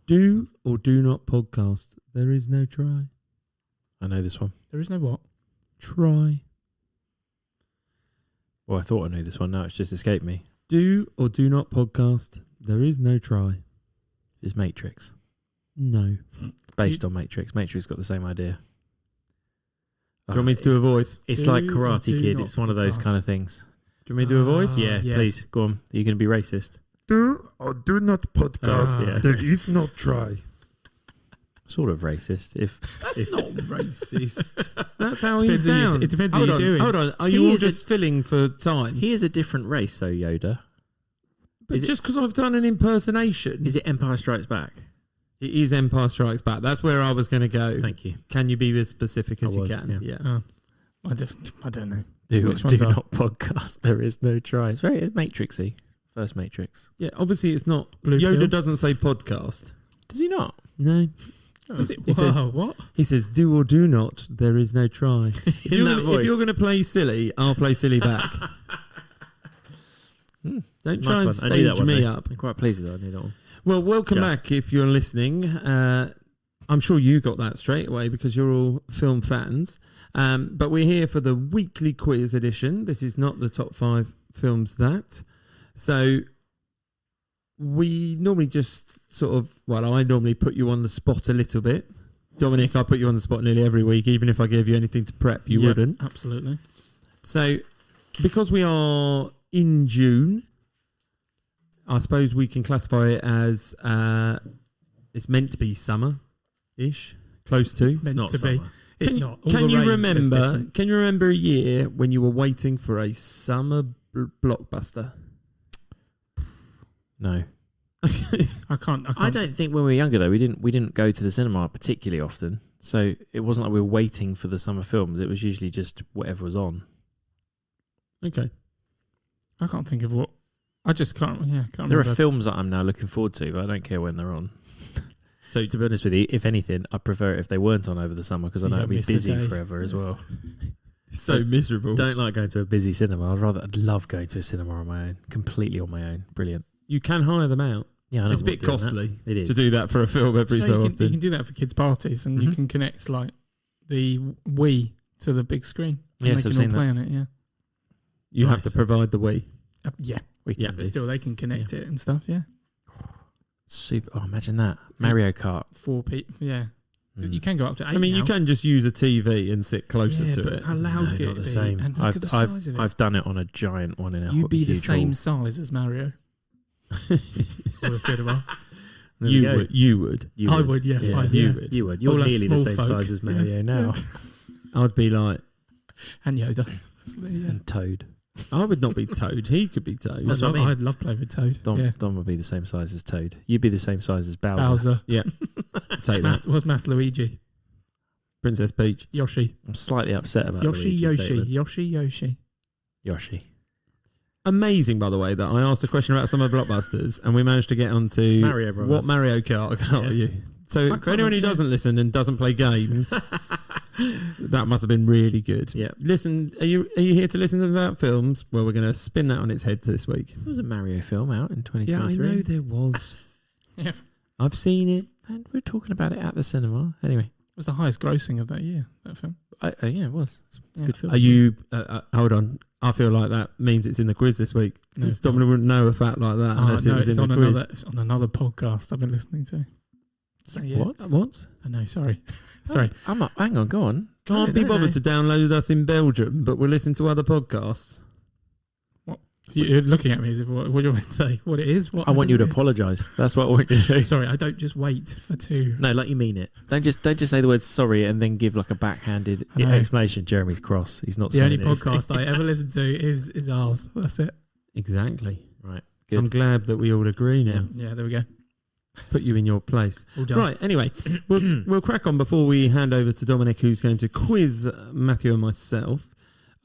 Do or do not podcast. There is no try. I know this one. There is no what? Try. Well, I thought I knew this one. Now it's just escaped me. Do or do not podcast. There is no try. It's Matrix. No. Based on Matrix. Matrix got the same idea. Do you want me to do a voice? It's Do like or Karate do Kid. not It's one of those podcast. kind of things. Do you want me to do a voice? Yeah, yeah. please. Go on. Are you going to be racist? Do or do not podcast. Yeah. There is no try. Sort of racist. That's not racist. That's how he Depends who you- sounds. it depends who hold you're on, doing. Hold on. Are He you all is a- just filling for time? He is a different race, though, Yoda. But is it- just because I've done an impersonation. Is it Empire Strikes Back? It is Empire Strikes Back. That's where I was going to go. Thank you. Can you be as specific as I you was, can? yeah. I don't know. Do Which ones are? not podcast. There is no try. It's Matrixy. First Matrix. Yeah, obviously it's not. Blue Yoda pill? doesn't say podcast. Does he not? No. Does it? He says- Whoa, what? He says, do or do not, there is no try. If In that voice. you're going to play silly, I'll play silly back. Don't Nice try and one. I knew that stage one, me though. up. I'm quite pleased with that. I knew that one. Well, welcome Just. back if you're listening. I'm sure you got that straight away because you're all film fans. But we're here for the weekly quiz edition. This is not the top 5 films that. So we normally just sort of, well, I normally put you on the spot a little bit. Dominic, I put you on the spot nearly every week. Even if I gave you anything to prep, you Yep, wouldn't. Absolutely. So because we are in June, I suppose we can classify it as it's meant to be summer-ish, close to. Meant not to be. summer. It's Can, not. All can the you rain says remember? different. Can you remember a year when you were waiting for a summer blockbuster? No. I can't. I don't think when we were younger though we didn't go to the cinema particularly often. So it wasn't like we were waiting for the summer films. It was usually just whatever was on. Okay. I can't think of what. I just can't. Yeah, can't There remember. are films that I'm now looking forward to, but I don't care when they're on. So to be honest with you, if anything, I prefer it if they weren't on over the summer because I You know don't it'd be miss the busy day. forever as well. So miserable. Don't like going to a busy cinema. I'd love going to a cinema on my own, completely on my own. Brilliant. You can hire them out. Yeah, I know It's a what bit doing that. costly It is. to do that for a film every So so you often. can do that for kids' parties, and you Mhm. can connect like the Wii to the big screen. And Yes, they I've can all seen play that. on it. Yeah. You have Nice. to provide the Wii. Yeah. We Yeah, can But do. still, they can connect it and stuff. Yeah. Super. Oh, imagine that. Mario Kart. 4 people. Yeah. Mm. You can go up to 8. I mean, you now. can just use a TV and sit closer yeah, to but it. how loud No, could not it the be? same. And look at the size of it. I've done it on a giant one in a You'd be the huge same hall. size as Mario. Or the cinema. There we You go. would. You would. You I would, yeah, Yeah, fine, you yeah. would. You would. You're All us nearly the small same folk. size as Mario Yeah. now. I'd be like, And Yoda. That's me, yeah. And Toad. I would not be Toad. He could be Toad. That's what I mean. I'd love playing with Toad. Dom, Yeah. would be the same size as Toad. You'd be the same size as Bowser. Bowser. Yeah. Take that. What's Mass Luigi? Princess Peach. Yoshi. I'm slightly upset about Yoshi, Luigi's Yoshi. statement. Yoshi. Yoshi. Amazing, by the way, that I asked a question about summer blockbusters and we managed to get onto Mario Brothers. what Mario Kart are Yeah. you. So I for anyone who can't- yeah. doesn't listen and doesn't play games, that must have been really good. Yeah. Listen, are you here to listen about films? Well, we're going to spin that on its head this week. There was a Mario film out in 2023. Yeah, I know there was. Yeah. I've seen it. And we're talking about it at the cinema. Anyway. It was the highest grossing of that year, that film. Yeah, it was. It's a Yeah. good film. Are you? Hold on. I feel like that means it's in the quiz this week. No, Because it's not. Dominic wouldn't know a fact like that Oh, unless no, it was it's in on the quiz. it's on another podcast I've been listening to. So, yeah. What? What? I know, sorry. Sorry. I'm up. Hang on, go on. Can't I be don't bothered know. to download us in Belgium, but we'll listen to other podcasts. You're looking at me as if, what do you want me to say? What it is? What I want you to don't know. apologise. That's what I want you to do. Sorry, I don't just wait for two. No, like you mean it. Don't just say the word sorry and then give like a backhanded I know. explanation. Jeremy's cross. He's not The saying only podcast I ever listen to is ours. That's it. Exactly. Right. Good. I'm glad that we all agree now. Yeah, there we go. Put you in your place. All done. Right, anyway, we'll crack on before we hand over to Dominic, who's going to quiz Matthew and myself.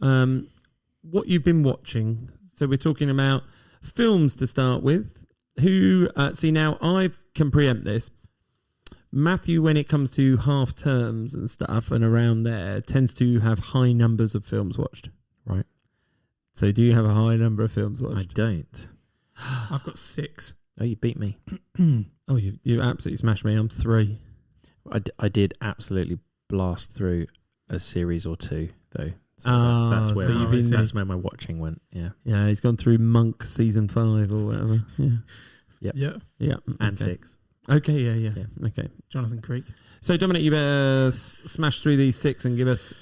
What you've been watching. So we're talking about films to start with. Who, see now, I can preempt this. Matthew, when it comes to half terms and stuff and around there, tends to have high numbers of films watched. Right. So do you have a high number of films watched? I don't. I've got 6. Oh, you beat me. Oh, you absolutely smashed me. I'm 3. I did absolutely blast through a series or 2 though. So that's where that's where my watching went. Yeah. Yeah, he's gone through Monk season 5 or whatever. Yeah. Yeah. And okay. 6. Okay, yeah. Okay. Jonathan Creek. So, Dominic, you better smash through these 6 and give us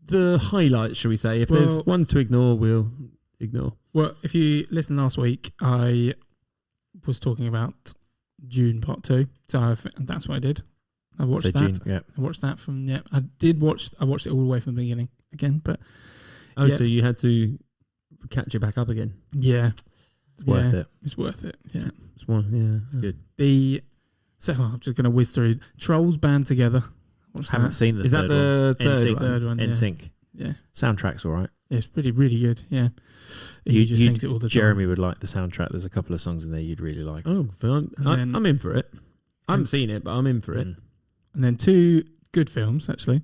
the highlights, shall we say? If there's one to ignore, we'll ignore. Well, if you listened last week, I was talking about June Part 2. So that's what I did. I watched that. June, I watched that from, I watched it all the way from the beginning again. But so you had to catch it back up again? Yeah. It's worth it. It's worth it, yeah. It's good. So I'm just going to whiz through. Trolls Band Together. Haven't seen the third one. Is that the third one? NSYNC. Yeah. Soundtrack's all right. Yeah, it's really good, yeah. He just sings it all the time. Jeremy would like the soundtrack. There's a couple of songs in there you'd really like. Oh, I'm in for it. I haven't seen it, but I'm in for it. And then 2 good films, actually.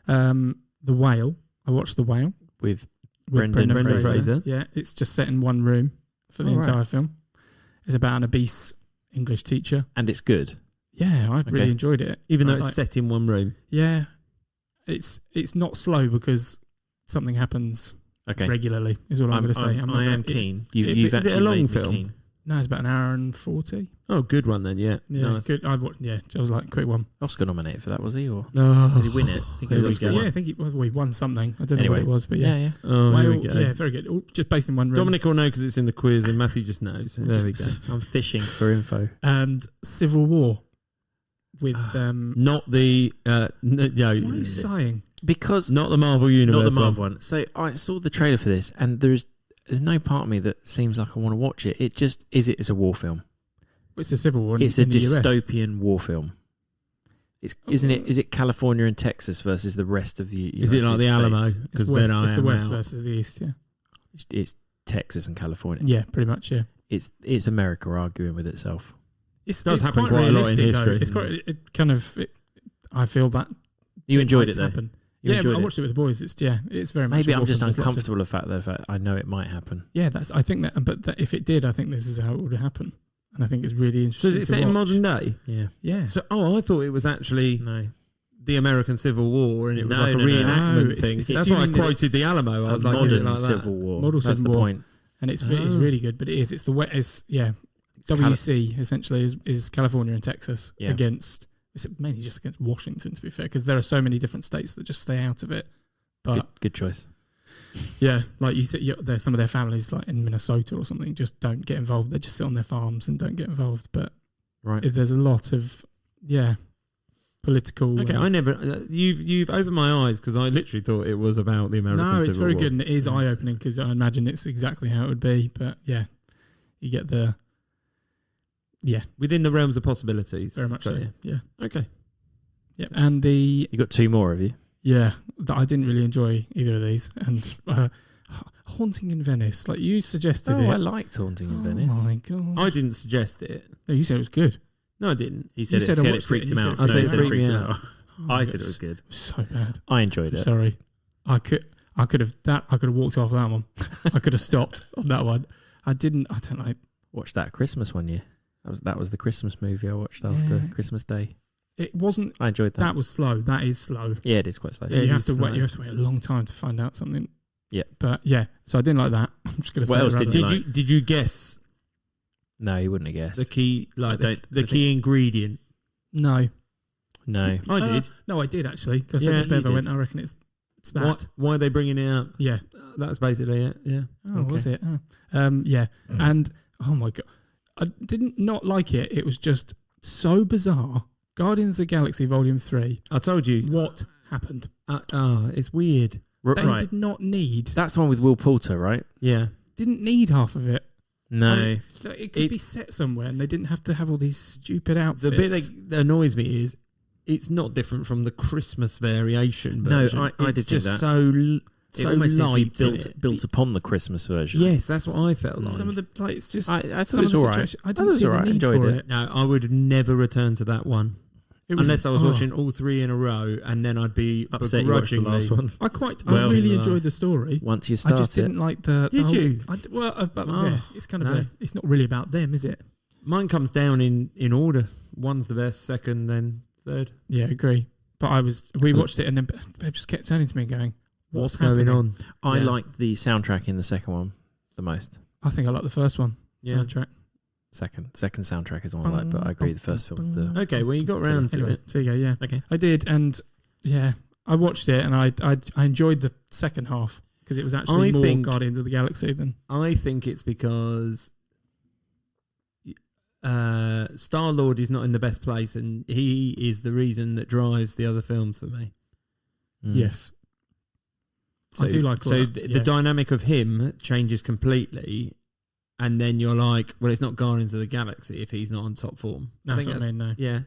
The Whale. I watched The Whale. With Brendan Fraser. Yeah, it's just set in one room for the entire film. It's about an obese English teacher. And it's good. Yeah, I really enjoyed it. Even though it's set in one room. Yeah. It's not slow because something happens regularly, is all I'm going to say. I am keen. Is it a long film? No, it's about an hour and 40. Oh, good one then, yeah. Nice. Good. I was like, quick one. Oscar nominated for that, was he? Or no. Did he win it? I think he won something. I don't know what it was, but yeah. Oh, Whale, here we go. Yeah, very good. Just based in one room. Dominic will know because it's in the quiz and Matthew just knows. There we go. I'm fishing for info. And Civil War with... not the... Why are you sighing? Because... Not the Marvel Universe. Not the Marvel one. So I saw the trailer for this and there's no part of me that seems like I want to watch it. It just... It's a war film. It's a civil war. It's a dystopian war film. Isn't it? Is it California and Texas versus the rest of the United Is it like the Alamo? Because it's the West versus the East. Yeah, it's Texas and California. Yeah, pretty much. Yeah, it's America arguing with itself. It does happen quite a lot in history. It's quite. I feel that you enjoyed it though. Happen. I watched it with the boys. It's very much. Maybe I'm just uncomfortable with the fact I know it might happen. Yeah, I think that. But if it did, I think this is how it would happen. And I think it's really interesting. So is it set in modern day? Yeah. So, I thought it was actually the American Civil War, and it was like a reenactment thing. That's why I quoted the Alamo. I was like, modern like Civil War. Model That's Civil the War. point. And it's really good, but it is. It's the wet. WC essentially is California and Texas against. It's mainly just against Washington, to be fair, because there are so many different states that just stay out of it. But good choice. Yeah, like you said, there's some of their families, like in Minnesota or something, just don't get involved. They just sit on their farms and don't get involved. But there's a lot of political. Okay, I never. You've opened my eyes because I literally thought it was about the American Civil War. No, it's very good and it is eye opening because I imagine it's exactly how it would be. But yeah, you get the within the realms of possibilities. Very much so. Yeah. Okay. Yeah, and you got 2 more, have you? Yeah, I didn't really enjoy either of these. And Haunting in Venice, like you suggested it. I liked Haunting in Venice. Oh my god! I didn't suggest it. No, you said it was good. No, I didn't. He said it freaked him out. I said it freaked me out. I said it was good. So bad. I enjoyed it. Sorry, I could have walked off that one. I could have stopped on that one. I didn't. I don't like. Watched that Christmas one year. That was the Christmas movie I watched after Christmas Day. It wasn't. I enjoyed that. That was slow. That is slow. Yeah, it is quite slow. Yeah, you have to wait. You have to wait a long time to find out something. Yeah, but so I didn't like that. I'm just going to say. What else did you like? Did you guess? No, you wouldn't have guessed The key, the key ingredient. No, I did. No, I did actually. Because I said to Bev, I went, I reckon it's that. Why are they bringing it up? Yeah, that's basically it. Yeah. Oh, was it? Yeah. And oh my god, I didn't not like it. It was just so bizarre. Guardians of the Galaxy Volume 3. I told you what happened. It's weird. They did not need. That's the one with Will Poulter, right? Yeah. Didn't need half of it. No. It could be set somewhere and they didn't have to have all these stupid outfits. The bit that annoys me is it's not different from the Christmas variation version. No, I did just that. So almost light seems to be built upon the Christmas version. Yes, that's what I felt like. Some of the it's just. I thought it was all right. I didn't see the need for it. No, I would never return to that one. Unless I was watching all 3 in a row, and then I'd be upset you watched the last one. I really enjoyed the story. Once you started, I just didn't like the. Did you? It's kind of it's not really about them, is it? Mine comes down in order. One's the best, second, then third. Yeah, agree. But we watched it and then Bev just kept turning to me going, what's going on? I liked the soundtrack in the second one the most. I think I like the first one. Soundtrack. Second soundtrack is the one I like, but I agree the first film's the... Okay, well, you got round to it. There you go, yeah. Okay. I did, and yeah, I watched it and I enjoyed the second half because it was actually more Guardians of the Galaxy than... I think it's because Star-Lord is not in the best place and he is the reason that drives the other films for me. Yes. So, I do like all that. The dynamic of him changes completely, and then you're like, well, it's not Guardians of the Galaxy if he's not on top form. No, that's what I mean, no. Yeah.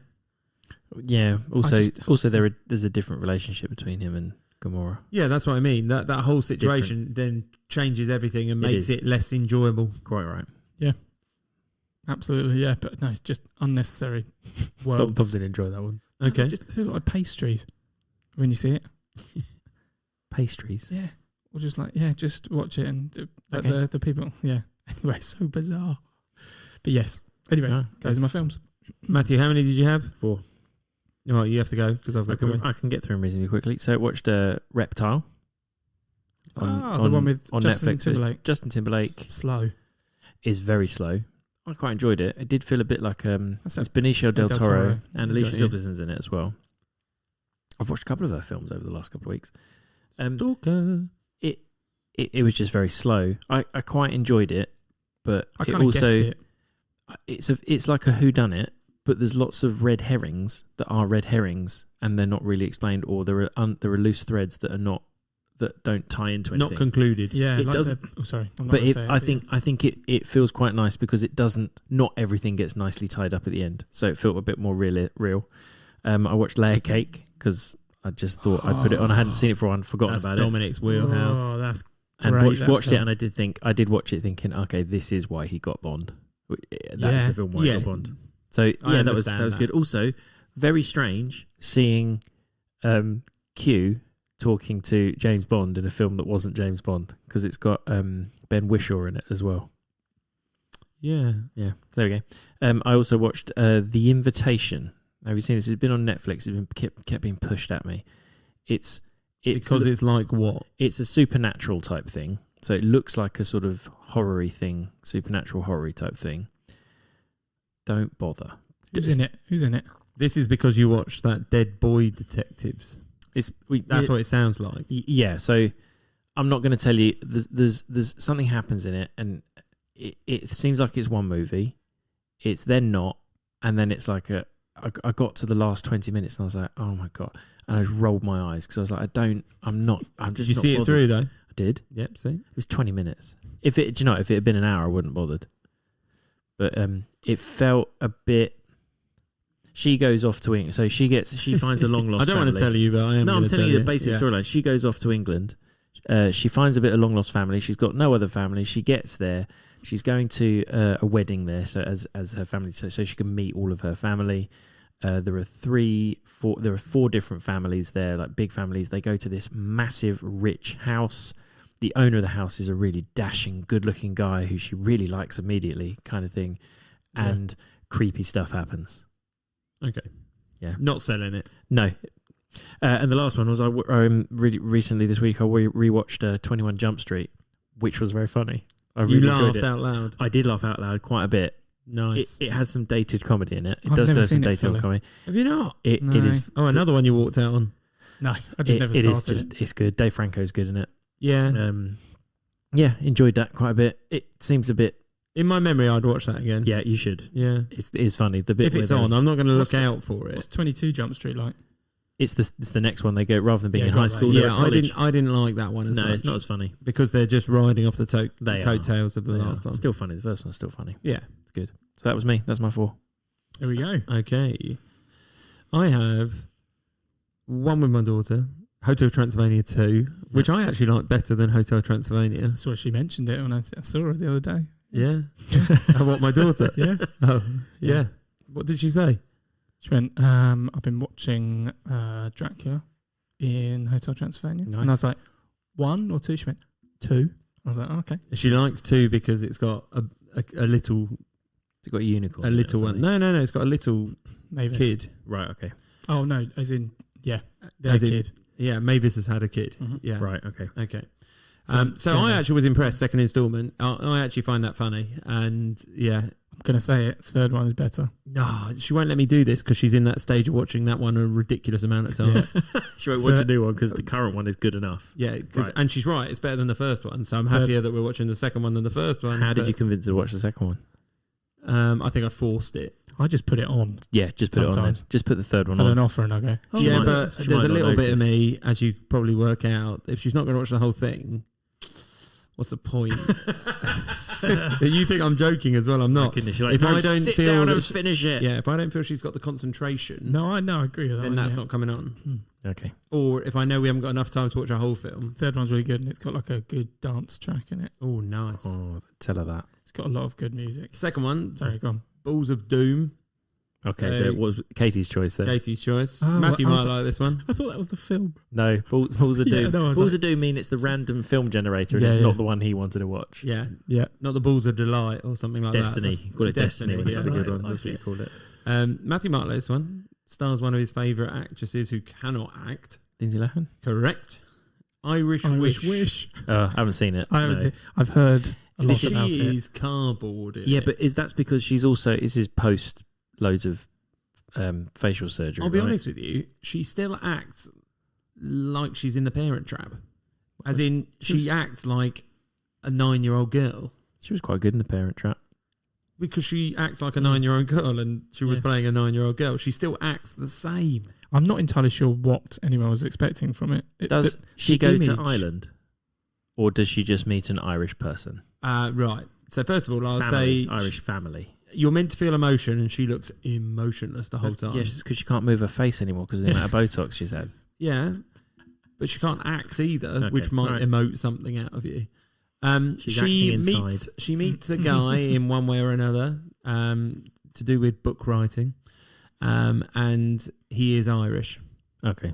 Yeah. Also, there's a different relationship between him and Gamora. Yeah, that's what I mean. That whole situation then changes everything and makes it less enjoyable. Quite right. Yeah. Absolutely, yeah. But no, it's just unnecessary words. Tom didn't enjoy that one. Okay. Just look like pastries when you see it. Pastries? Yeah. Or just like, just watch it and the people, yeah. Anyway, so bizarre. But yes. Anyway, those are my films. Matthew, how many did you have? 4. Oh, you have to go because I've got 3. I can get through them reasonably quickly. So I watched Reptile. The one with on Justin Netflix. Timberlake. Justin Timberlake. Slow. Is very slow. I quite enjoyed it. It did feel a bit like it's Benicio del Toro and Alicia Silverstone's in it as well. I've watched a couple of her films over the last couple of weeks. Stalker. It was just very slow. I quite enjoyed it, but I kind of guessed it. It's like a whodunit, but there's lots of red herrings that are red herrings, and they're not really explained, or there are loose threads that don't tie into anything. Not concluded. Yeah, it doesn't. Sorry, I'm not but gonna say I think it feels quite nice because it doesn't. Not everything gets nicely tied up at the end, so it felt a bit more real. I watched Layer Cake because I just thought I'd put it on. I hadn't seen it for a while and forgotten about Dominic's wheelhouse. Oh, that's and great, watched it, and I did watch it thinking, okay, this is why he got Bond. That's the film why he got Bond. So yeah, that was good. Also, very strange seeing Q talking to James Bond in a film that wasn't James Bond because it's got Ben Whishaw in it as well. Yeah. There we go. I also watched The Invitation. Have you seen this? It's been on Netflix. It's been kept being pushed at me. It's like what? It's a supernatural type thing. So it looks like a sort of horror-y thing, supernatural horror-y type thing. Don't bother. Who's in it? This is because you watched that Dead Boy Detectives. That's what it sounds like. Yeah. So I'm not going to tell you. There's something happens in it, and it seems like it's one movie. It's then not, and then it's like I got to the last 20 minutes and I was like, oh my God. And I just rolled my eyes because I was like, I'm just. Did you see it through though? I did. Yep, see? It was 20 minutes. If it had been an hour, I wouldn't have bothered. But it felt a bit. She goes off to England. So she finds a long lost family. I don't want to tell you, but I am. No, I'm telling you the basic storyline. She goes off to England. She finds a bit of long lost family. She's got no other family. She gets there. She's going to a wedding there, so as her family, so she can meet all of her family. There are 4 different families there, like big families. They go to this massive, rich house. The owner of the house is a really dashing, good-looking guy who she really likes immediately, kind of thing. And creepy stuff happens. Okay. Yeah. Not selling it. No. And the last one was really recently this week I rewatched 21 Jump Street, which was very funny. I really enjoyed it. You laughed out loud. I did laugh out loud quite a bit. Nice. It has some dated comedy in it. It I've does never have some seen it dated fully. comedy. Have you not? It No. is. Oh, another one you walked out on. No, I just never started. It's good. Dave Franco's good in it. Yeah. Yeah, enjoyed that quite a bit. It seems a bit. In my memory, I'd watch that again. Yeah, you should. Yeah. It is funny. The bit if it's on, I'm not going to look out for it. What's 22 Jump Street like? It's the next one. They go rather than being in high school. Yeah, I didn't like that one as much. No, it's not as funny because they're just riding off the coattails of the last one. Still funny. The first one's still funny. Yeah, it's good. So that was me. That's my 4. There we go. Okay, I have one with my daughter, Hotel Transylvania 2, which I actually like better than Hotel Transylvania. That's why she mentioned it when I saw her the other day. Yeah. I want my daughter. Yeah. Oh, yeah. What did she say? She went, I've been watching Dracula in Hotel Transylvania. Nice. And I was like, 1 or 2? She went, 2. I was like, oh, okay. She likes 2 because it's got a little It's got a unicorn. A little one. No. It's got a little Mavis. kid. Right. Okay. Oh no, as in their As in- kid. Yeah, Mavis has had a kid. Mhm. Yeah. Right. Okay. Okay. So Jenna. I actually was impressed. Second instalment. I actually find that funny, and yeah. I'm gonna say it. Third one is better. No, she won't let me do this because she's in that stage of watching that one a ridiculous amount of times. She won't watch a new one because the current one is good enough. Yeah, Right. and she's right. It's better than the first one, so I'm happier that we're watching the second one than the first one. How did you convince her to watch the second one? I think I forced it. I just put it on. Yeah, just put it on. Sometimes. Then. Just put the third one I on. don't offer and I go. Oh, Yeah, might- but she there's might a not little bit of notice. me, as you probably work out. If she's not going to watch the whole thing, what's the point? You think I'm joking as well? I'm not. She's like, If no, I don't sit feel down that and she- finish it. Yeah, if I don't feel she's got the concentration, No, I agree with that. then one, that's yeah. not coming on. Okay. Or if I know we haven't got enough time to watch a whole film. Third one's really good, and it's got like a good dance track in it. Oh, nice. Oh, tell her that. It's got a lot of good music. Second one, Sorry, go on. Balls of Doom. Okay, so it was Katie's choice then. Katie's choice. Oh, Matthew I might was- like this one. I thought that was the film. No, Balls of Yeah, Doom. no, I was Balls like- of Doom mean it's the random film generator, and Yeah, it's yeah. not the one he wanted to watch. Yeah, Yeah. not the Balls of Delight or something like Destiny. that. Call it Destiny when it's the yeah. good one. I That's what you like call it. Matthew might like this one. Stars one of his favourite actresses who cannot act. Lindsay Lohan? Correct. Irish Wish. I haven't seen it. no. I've heard a lot She about it. is cardboard. Yeah, but that's because she's also this is post loads of facial surgery. I'll be right? honest with you. She still acts like she's in the Parent Trap. As in, she acts like a 9-year-old girl. She was quite good in The Parent Trap. Because she acts like a 9-year-old girl and she was Yeah. playing a 9-year-old girl. She still acts the same. I'm not entirely sure what anyone was expecting from it. Does the she go image- to Ireland, or does she just meet an Irish person? Right. So first of all, I'll Family, say Irish family. you're meant to feel emotion and she looks emotionless the whole time. Yes, because she can't move her face anymore because of the amount of Botox she's had. Yeah. But she can't act either, Okay, which might right. emote something out of you. She's acting inside. She meets a guy in one way or another to do with book writing, and he is Irish. Okay.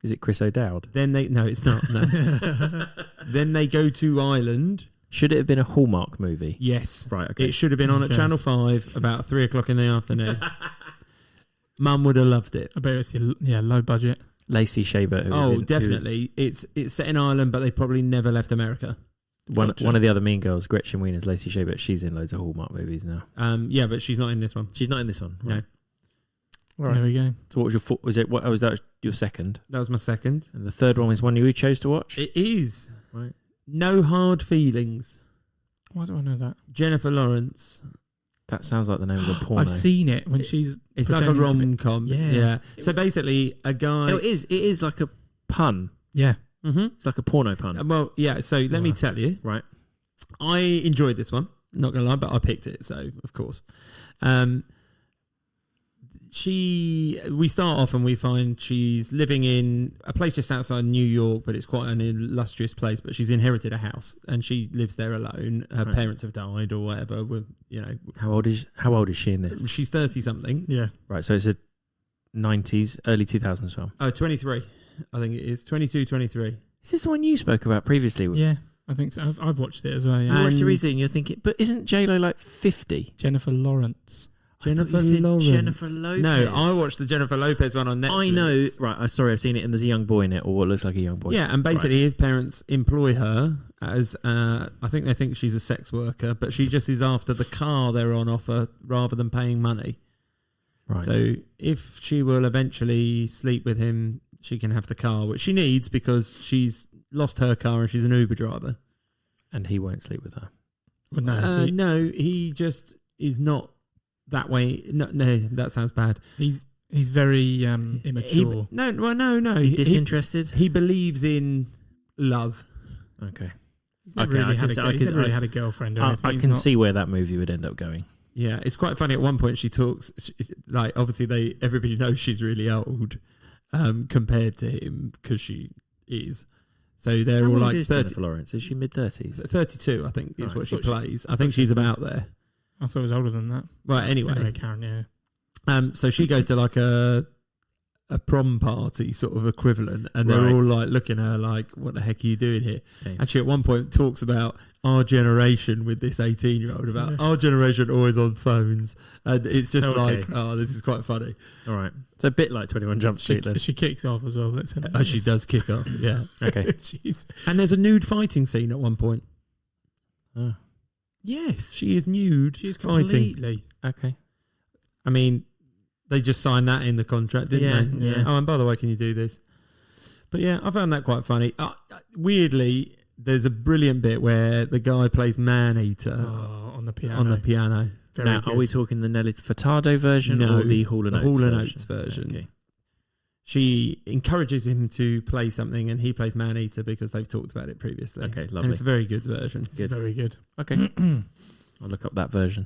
Is it Chris O'Dowd? No, it's not. No. Then they go to Ireland. Should it have been a Hallmark movie? Yes, Right. Okay. it should have been on at Okay. Channel 5 about 3:00 in the afternoon. Mum would have loved it. I bet it's low budget. Lacey Chabert. Who was in, Definitely. It's set in Ireland, but they probably never left America. One Gotcha. of the other mean girls, Gretchen Wiener's Lacey Chabert. She's in loads of Hallmark movies now. Yeah, but she's not in this one. She's not in this one. No. Right. All right. There we go. So what was your was it? What was that? Your second, That was my second. and the third one was one you chose to watch. It is. Right. No Hard Feelings. Why do I know that? Jennifer Lawrence. That sounds like the name of a porno. I've seen it when she's. It's like a pretending to be- rom-com. Yeah. Yeah. It So was- basically, a guy... No, it is. It is like a pun. Yeah. Mhm. It's like a porno pun. Well, yeah, so let me Right. tell you. Right. I enjoyed this one. Not going to lie, but I picked it, so of course. We start off and we find she's living in a place just outside New York, but it's quite an illustrious place, but she's inherited a house and she lives there alone. Her Right. parents have died or whatever. How old is she in this? She's 30 something. Yeah. Right. So it's a 90s, early 2000s film. Oh, 23. I think it is 22, 23. Is this the one you spoke about previously? Yeah. I think so. I've watched it as well. You Yeah. watched it And- recently and you're thinking, but isn't J-Lo like 50? Jennifer Lawrence. Jennifer I thought you said Lawrence. Jennifer Lopez. No, I watched the Jennifer Lopez one on Netflix. I know. Right. I'm sorry. I've seen it and there's a young boy in it, or what looks like a young boy. Yeah, and basically his parents employ her as, I think they think she's a sex worker, but she just is after the car they're on offer rather than paying money. Right. So if she will eventually sleep with him, she can have the car, which she needs because she's lost her car and she's an Uber driver. And he won't sleep with her. Well, no, No, he just is not that way. No, that sounds bad. he's very immature. No. Is he disinterested? He believes in love. Okay. He's never Okay, really, I had, can a, see- I he's can- never really I- had a girlfriend or I anything. He's can not- see where that movie would end up going. Yeah, it's quite funny. At one point, she talks like obviously everybody knows she's really old compared to him because she is. So they're How all old like is 30, Jennifer Lawrence? Is she mid-30s? 32, I think, is Right. what she I thought plays. I think she's about there. I thought it was older than that. Well, anyway, Karen, yeah. so she goes to like a a prom party sort of equivalent, and they're all like looking at her like, "What the heck are you doing here?" Okay. Actually, at one point, it talks about our generation with this 18-year-old about our generation always on phones, and it's just like, "Oh, this is quite funny." All right, so a bit like 21 Jump Street. Then she kicks off as well. She does kick off. Yeah. Okay. Jeez. And there's a nude fighting scene at one point. Oh. Yes, she is nude. She's completely okay. I mean, they just signed that in the contract, didn't they? Yeah. Oh, and by the way, can you do this? But yeah, I found that quite funny. Weirdly, there's a brilliant bit where the guy plays Man-Eater on the piano. Now, are we talking the Nelly Furtado version or the Hall & Oates version? Okay. She encourages him to play something, and he plays Man-Eater because they've talked about it previously. Okay, lovely. And it's a very good version. It's very good. Okay. I'll look up that version.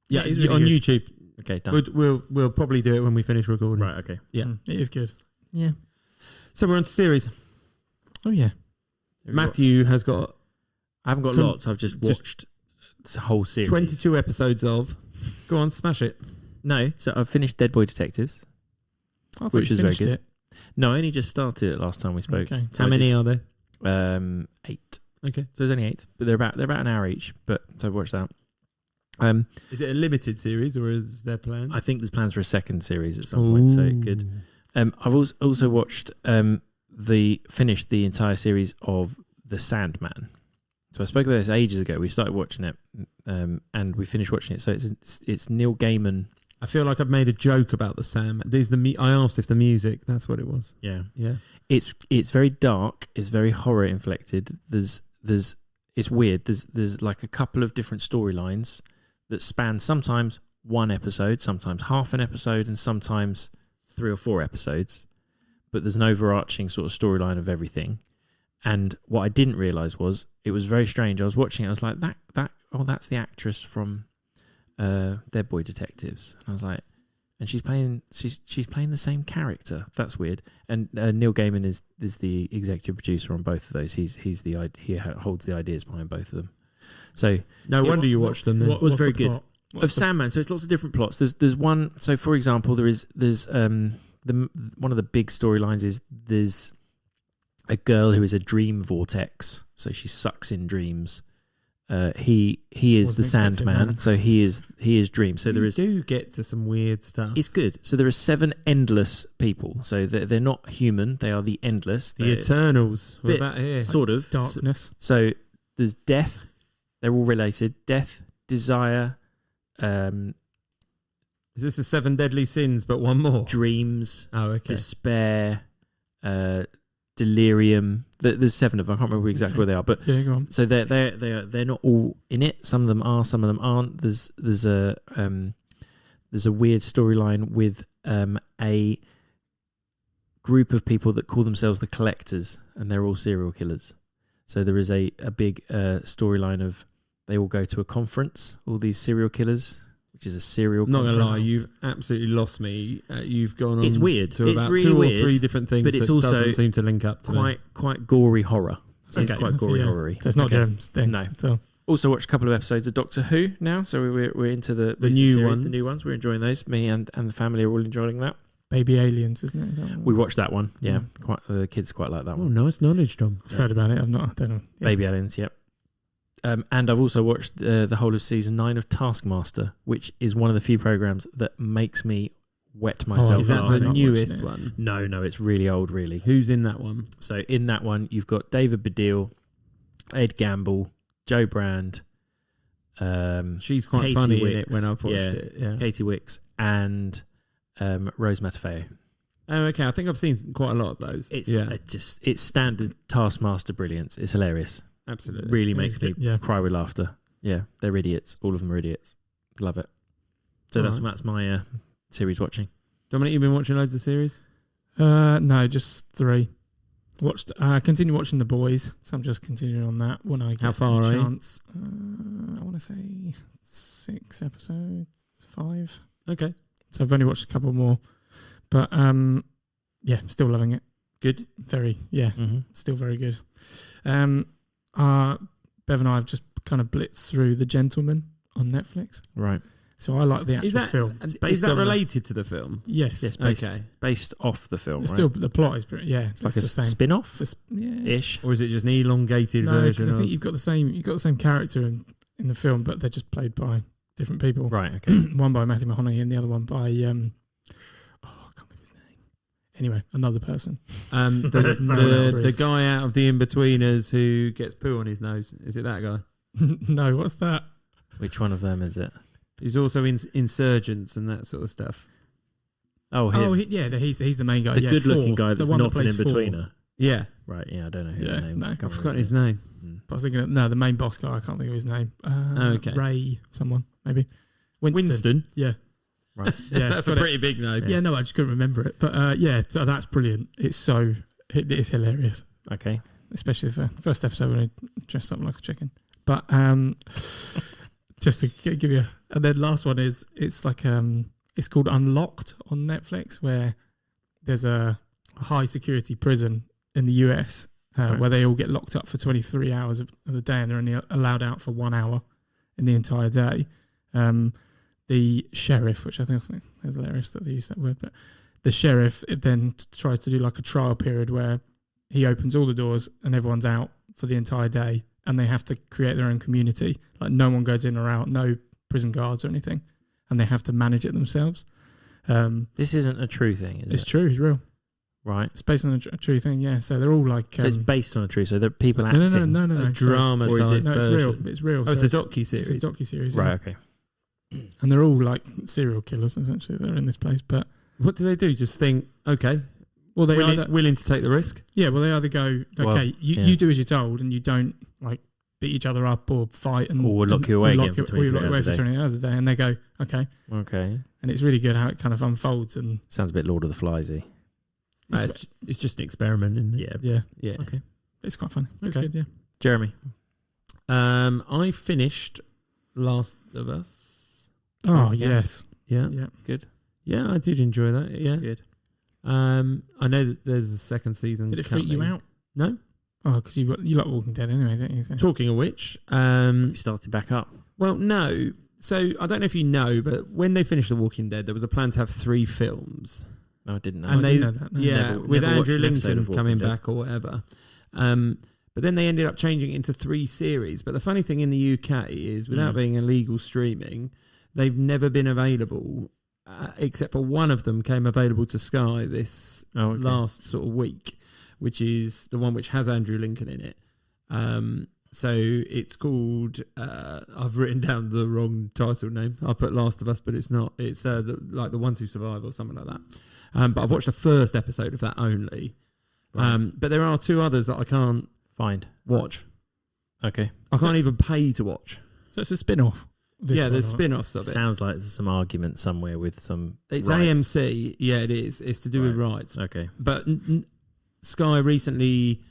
Yeah, really on good. YouTube. Okay, done. We'll probably do it when we finish recording. Right, okay. Yeah. It is good. Yeah. So we're on to series. Oh, yeah. Matthew has got... I haven't got lots. I've just watched the whole series. 22 episodes of... Go on, smash it. No, so I've finished Dead Boy Detectives, which is very good. It. No, I only just started it last time we spoke. Okay. So how many are there? 8. Okay. So there's only 8, but they're about an hour each. But so I've watched that. Is it a limited series or is there plans? I think there's plans for a second series at some point. So good. I've also watched finished the entire series of The Sandman. So I spoke about this ages ago. We started watching it, and we finished watching it. So it's Neil Gaiman. I feel like I've made a joke about The Sandman. I asked if the music. That's what it was. Yeah. It's very dark. It's very horror inflected. It's weird. There's like a couple of different storylines that span sometimes one episode, sometimes half an episode, and sometimes 3 or 4 episodes. But there's an overarching sort of storyline of everything. And what I didn't realise was, it was very strange. I was watching it, I was like, that's the actress from Dead Boy Detectives. And I was like, and she's playing the same character. That's weird. And Neil Gaiman is the executive producer on both of those. He holds the ideas behind both of them. So no wonder you watched them. Then. What was very good of Sandman. So it's lots of different plots. There's one. So for example, there's one of the big storylines is there's a girl who is a dream vortex. So she sucks in dreams. He is the Sandman, so he is Dream. So you do get to some weird stuff. It's good. So there are 7 endless people. So they're not human. They are the endless. The Eternals. What about here? Sort of darkness. So there's death. They're all related. Death, desire. Is this the 7 deadly sins, but one more? Dreams. Oh, okay. Despair. Delirium. There's 7 of them. I can't remember exactly where they are, but yeah, go on. So they're not all in it. Some of them are, some of them aren't. There's a weird storyline with a group of people that call themselves the Collectors, and they're all serial killers. So there is a big storyline of they all go to a conference, all these serial killers, which is a serial conference. Not gonna lie, you've absolutely lost me. You've gone on. It's weird. To it's about really 2 or weird, 3 different things, but it's that also doesn't seem to link up to quite gory horror. It's Okay. quite gory horror. So it's not James thing. No. So. Also watched a couple of episodes of Doctor Who now, so we're into the new series, ones. the new ones. We're enjoying those. Me and the family are all enjoying that. Baby Aliens, isn't it? Is that we watched that one. Yeah, quite the kids quite like that one. Oh, nice knowledge, Tom. I've heard about it. I don't know. Yeah. Baby Aliens, yep. And I've also watched the whole of season 9 of Taskmaster, which is one of the few programs that makes me wet myself. Is that laughing. the newest one? No, it's really old, really. Who's in that one? So in that one, you've got David Baddiel, Ed Gamble, Joe Brand. She's quite Katie funny Wicks, in it when I've watched it. Yeah. Katie Wicks and Rose Matafeo. Oh, okay. I think I've seen quite a lot of those. It's standard Taskmaster brilliance. It's hilarious. Absolutely. Really makes me cry with laughter. Yeah, they're idiots. All of them are idiots. Love it. So that's my series watching. Dominic, you've been watching loads of series? No, just 3. Continue watching The Boys, so I'm just continuing on that when I get How far a chance. I want to say 6 episodes, 5. Okay. So I've only watched a couple more, but still loving it. Good. Very, still very good. Bev and I have just kind of blitzed through The Gentleman on Netflix. Right. So I like the actual film. Is that related to the film? Yes. Yes, based off the film. It's right? still the plot is pretty. Yeah, it's like the a same spin-off, ish, or is it just an elongated version? No, because I think you've got the same character in the film, but they're just played by different people. Right. Okay. One by Matthew McConaughey and the other one by I can't think of his name. Anyway, another person. The guy out of the In-Betweeners who gets poo on his nose. Is it that guy? No, what's that? Which one of them is it? He's also in Insurgents and that sort of stuff. Oh, him. He's the main guy. The good-looking guy that's not an in-betweener. Yeah. Right, yeah, I don't know his name. No. I've forgotten his name. But I was thinking, the main boss guy, I can't think of his name. Okay. Ray, someone, maybe. Winston? Yeah. Right. Yeah, that's a pretty big name. Yeah, no, I just couldn't remember it. But so that's brilliant. It is hilarious. Okay. Especially the first episode when he dressed up like a chicken. But just to give you, and then last one is it's called Unlocked on Netflix, where there's a high security prison in the US where they all get locked up for 23 hours of the day, and they're only allowed out for 1 hour in the entire day. The sheriff, which I think is hilarious that they use that word, but the sheriff then tries to do like a trial period where he opens all the doors and everyone's out for the entire day, and they have to create their own community. Like no one goes in or out, no prison guards or anything, and they have to manage it themselves. This isn't a true thing, is it? It's true. It's real. Right. It's based on a true thing. Yeah. So they're all like. So it's based on a true. So they're people acting. No. A drama. Or is it? No, it's real. It's real. Oh, so it's a docu-series. It's a docu-series. Right. Yeah. Okay. And they're all like serial killers. Essentially, they're in this place. But what do they do? Just think, okay. Well, they willing to take the risk. Yeah. Well, they either go, okay, you do as you're told, and you don't like beat each other up or fight, and or lock you away again for 20 hours a day, and they go, okay. And it's really good how it kind of unfolds. And sounds a bit Lord of the Fliesy. It's just an experiment, isn't it? Yeah. Okay. It's quite funny. It's okay. Good, yeah. Jeremy. I finished Last of Us. Oh, yes. Yeah. Good. Yeah, I did enjoy that. Yeah. Good. I know that there's a second season. Did it freak you out? No. Oh, because you like Walking Dead anyway, don't you? So. Talking of which, you started back up. Well, no. So I don't know if you know, but when they finished The Walking Dead, there was a plan to have 3 films. No, I didn't know. And I didn't know that. No. Yeah, with never Andrew Lincoln coming Dead. back or whatever. But then they ended up changing it into 3 series. But the funny thing in the UK is, without being illegal streaming, they've never been available, except for one of them came available to Sky this last sort of week, which is the one which has Andrew Lincoln in it. So it's called, I've written down the wrong title name. I put Last of Us, but it's not. It's like The Ones Who Survive or something like that. But I've watched the first episode of that only. Right. But there are 2 others that I can't watch. Okay. I can't even pay to watch. So it's a spin-off. There's spin-offs of it. Sounds like there's some argument somewhere with some It's rights. AMC. Yeah, it is. It's to do with rights. Okay. But Sky recently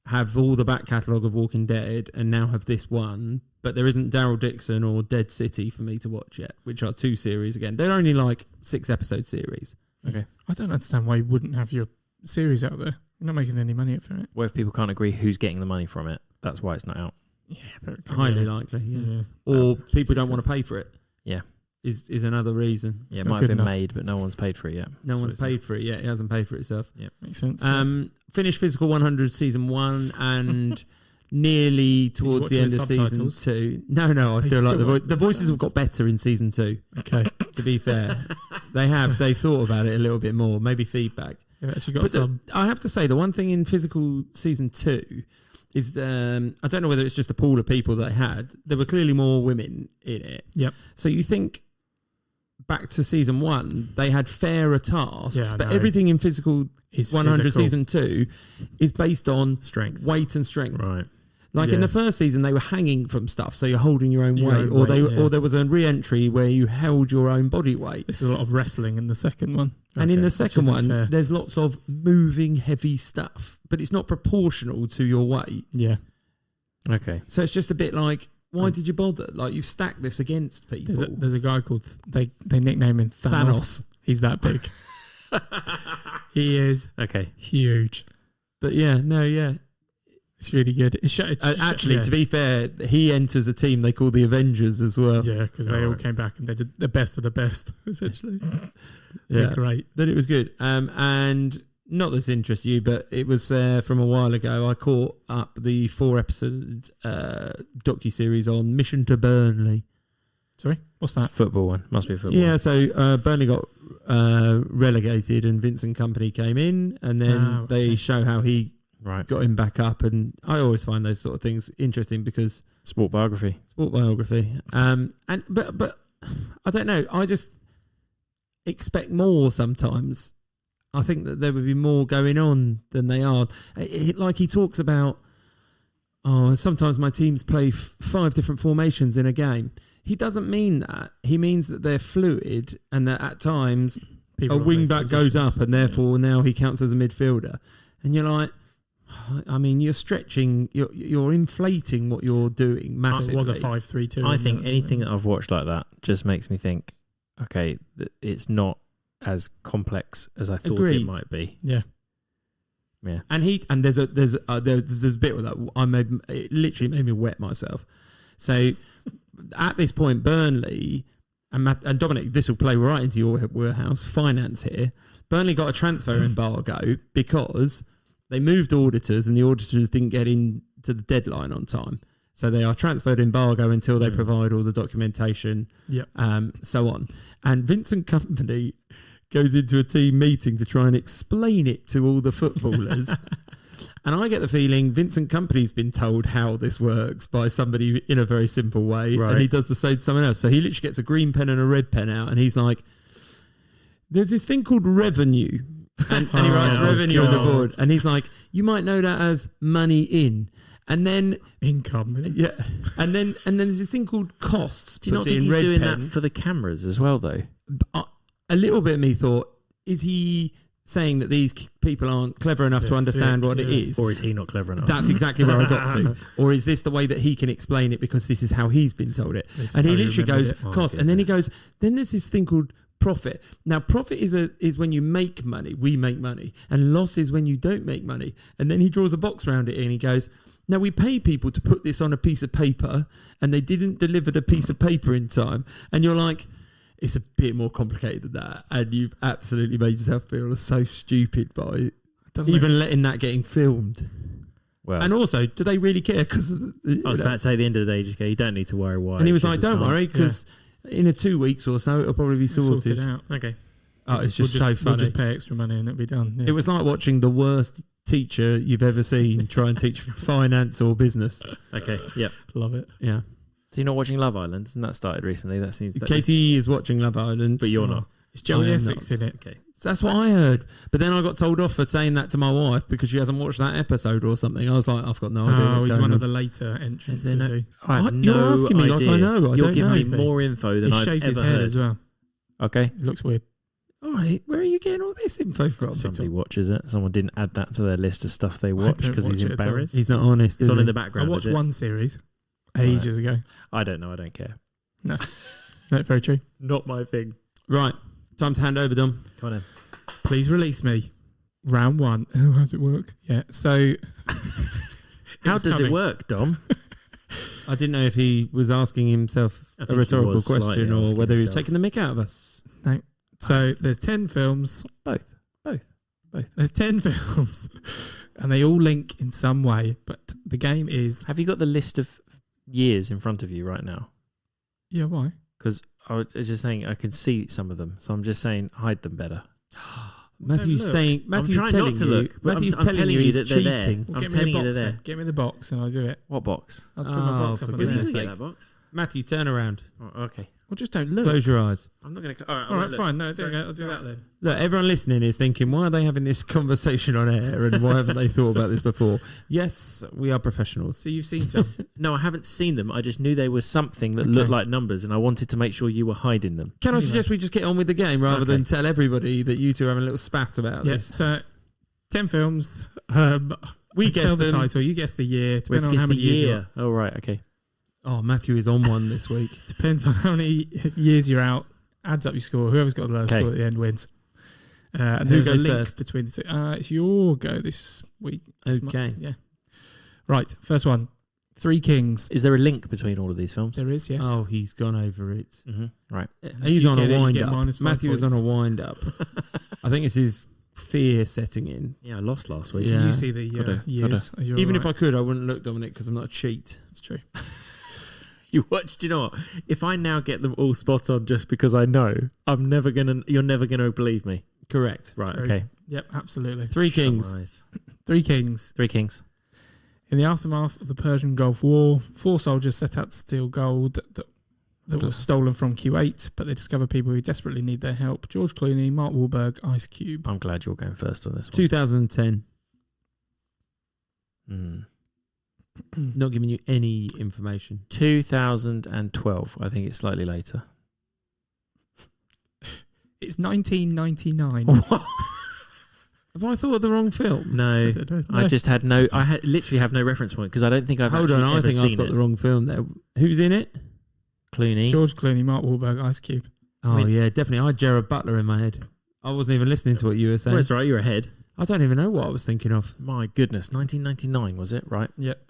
have all the back catalogue of Walking Dead and now have this one. But there isn't Daryl Dixon or Dead City for me to watch yet, which are 2 series again. They're only like 6-episode series. Okay. I don't understand why you wouldn't have your series out there. You're not making any money from it. Well, if people can't agree who's getting the money from it, that's why it's not out. Yeah, but highly likely. Yeah. Or people don't want to pay for it. Yeah, is another reason. Yeah, it might have been made, but no one's paid for it yet. No one's paid for it yet. It hasn't paid for itself. Yeah, makes sense. Finished Physical 100 season 1 and nearly towards the end of season 2. No, I still like the voice. The voices have got better in season 2. Okay, to be fair, they've thought about it a little bit more. Maybe feedback. You've actually got some. I have to say, the one thing in Physical season 2 is I don't know whether it's just the pool of people that they had. There were clearly more women in it. Yep. So you think back to season 1, they had fairer tasks, but everything in Physical 100 season 2 is based on strength, weight and strength. Right. Like in the first season, they were hanging from stuff, so you're holding your own weight, or there was a re-entry where you held your own body weight. There's a lot of wrestling in the second one, and in the second one, there's lots of moving heavy stuff, but it's not proportional to your weight. Yeah. Okay. So it's just a bit like, why did you bother? Like, you've stacked this against people. There's a guy called they nickname him Thanos. He's that big. He is okay. Huge. But It's really good. Actually, to be fair, he enters a team they call the Avengers as well. Yeah, because they all came back and they did the best of the best, essentially. Yeah, great. But it was good. And not that this interests you, but it was from a while ago. I caught up the 4-episode docuseries on Mission to Burnley. Sorry, what's that? Football one. Must be a football. Yeah, so Burnley got relegated, and Vincent Kompany came in, and then they show how he got him back up. And I always find those sort of things interesting because sport biography. And but I don't know. I just expect more sometimes. I think that there would be more going on than they are. Like he talks about, sometimes my teams play 5 different formations in a game. He doesn't mean that. He means that they're fluid and that at times a wing back goes up and therefore now he counts as a midfielder. And you're like, I mean, you're stretching, you're inflating what you're doing massively. It was a 5-3-2. I think anything that I've watched like that just makes me think, okay, it's not as complex as I thought it might be. Yeah. And there's a bit with that. It literally made me wet myself. So at this point, Burnley and Dominic, this will play right into your warehouse finance here. Burnley got a transfer embargo because they moved auditors and the auditors didn't get into the deadline on time. So they are transferred embargo until they provide all the documentation, so on. And Vincent Kompany goes into a team meeting to try and explain it to all the footballers. And I get the feeling Vincent Kompany's been told how this works by somebody in a very simple way. Right. And he does the same to someone else. So he literally gets a green pen and a red pen out and he's like, there's this thing called revenue. And he writes revenue on the board. And he's like, you might know that as money in. And then income. Yeah. And then there's this thing called costs. Do you not think he's doing that for the cameras as well, though? A little bit of me thought, is he saying that these people aren't clever enough to understand what it is? Or is he not clever enough? That's exactly where I got to. Or is this the way that he can explain it because this is how he's been told it? And he literally goes, cost. And then he goes, then there's this thing called profit. Now, profit is when you make money. We make money. And loss is when you don't make money. And then he draws a box around it and he goes, now we pay people to put this on a piece of paper and they didn't deliver the piece of paper in time. And you're like, it's a bit more complicated than that. And you've absolutely made yourself feel so stupid by even letting that getting filmed. Well, and also, do they really care? Because I was about to say, at the end of the day, just go, you don't need to worry why. And he was like, don't worry, because in 2 weeks or so, it'll probably be sorted out. Okay. Oh, it's just so funny. We'll just pay extra money and it'll be done. Yeah. It was like watching the worst teacher you've ever seen try and teach finance or business. Okay, yep. Love it. Yeah. So you're not watching Love Island? Isn't that started recently? That seems. Katie is watching Love Island, but you're not. Is Joey Essex in it? Okay, so that's what I heard. But then I got told off for saying that to my wife because she hasn't watched that episode or something. I was like, I've got no idea. Oh, he's one of the later entrants. I have no You're asking me idea. like I know. You're giving me more info than I've shaved ever his head heard as well. Okay, it looks weird. All right, where are you getting all this info from? Somebody watches it. Someone didn't add that to their list of stuff they watch because he's embarrassed. He's not honest. It's on in the background. I watched one series ages ago. I don't know. I don't care. No, very true. Not my thing. Right, time to hand over, Dom. Come on in. Please release me. Round 1. How does it work? Yeah. So, how does it work, Dom? I didn't know if he was asking himself a rhetorical question or whether he was taking the mick out of us. No. So there's 10 films. Both. There's 10 films, and they all link in some way. But the game is. Have you got the list of years in front of you right now? Yeah. Why? Because I was just saying I can see some of them, so I'm just saying hide them better. Matthew's saying. Matthew's I'm trying telling not to you. look. Matthew's I'm telling you that they're cheating. there. I'm telling you they're there. Get me the box and I'll do it. What box? I'll put my box up on there. Get that box. Matthew, turn around. Oh, okay. Well, just don't look. Close your eyes. I'm not going to. All right, fine. No, I'll do that then. Look, everyone listening is thinking, why are they having this conversation on air and why haven't they thought about this before? Yes, we are professionals. So you've seen some? No, I haven't seen them. I just knew they were something that looked like numbers and I wanted to make sure you were hiding them. Can I suggest we just get on with the game rather than tell everybody that you two are having a little spat about this? So 10 films. We guess the title. You guess the year. Depending on how many years you're. Oh, right. Okay. Oh, Matthew is on one this week. Depends on how many years you're out. Adds up your score. Whoever's got the lowest score at the end wins. And who there's a goes link first? between the two. It's your go this week. Okay. Yeah. Right, first one. Three Kings. Is there a link between all of these films? There is, yes. Oh, he's gone over it. Mm-hmm. Right. He's on a wind up. -5 Matthew is on points. a wind up. I think it's his fear setting in. Yeah, I lost last week. Yeah. Can you see the years? Even if I could, I wouldn't look, Dominic, because I'm not a cheat. It's true. You watch. Do you know what? If I now get them all spot on just because I know, you're never gonna believe me. Correct. Right. True. Okay. Yep, absolutely. Three Kings. Summarize. Three Kings. Three Kings. In the aftermath of the Persian Gulf War, 4 soldiers set out to steal gold that was stolen from Kuwait, but they discover people who desperately need their help. George Clooney, Mark Wahlberg, Ice Cube. I'm glad you're going first on this one. 2010. Mm. Not giving you any information. 2012. I think it's slightly later. It's 1999. Have I thought of the wrong film? No, I just had no. Literally have no reference point because I don't think I've Hold on, actually I ever think seen I've got it. the wrong film there. Who's in it? Clooney. George Clooney, Mark Wahlberg, Ice Cube. Oh, yeah, definitely. I had Gerard Butler in my head. I wasn't even listening to what you were saying. Well, that's right. You're ahead. I don't even know what I was thinking of. My goodness, 1999 was it? Right. Yep.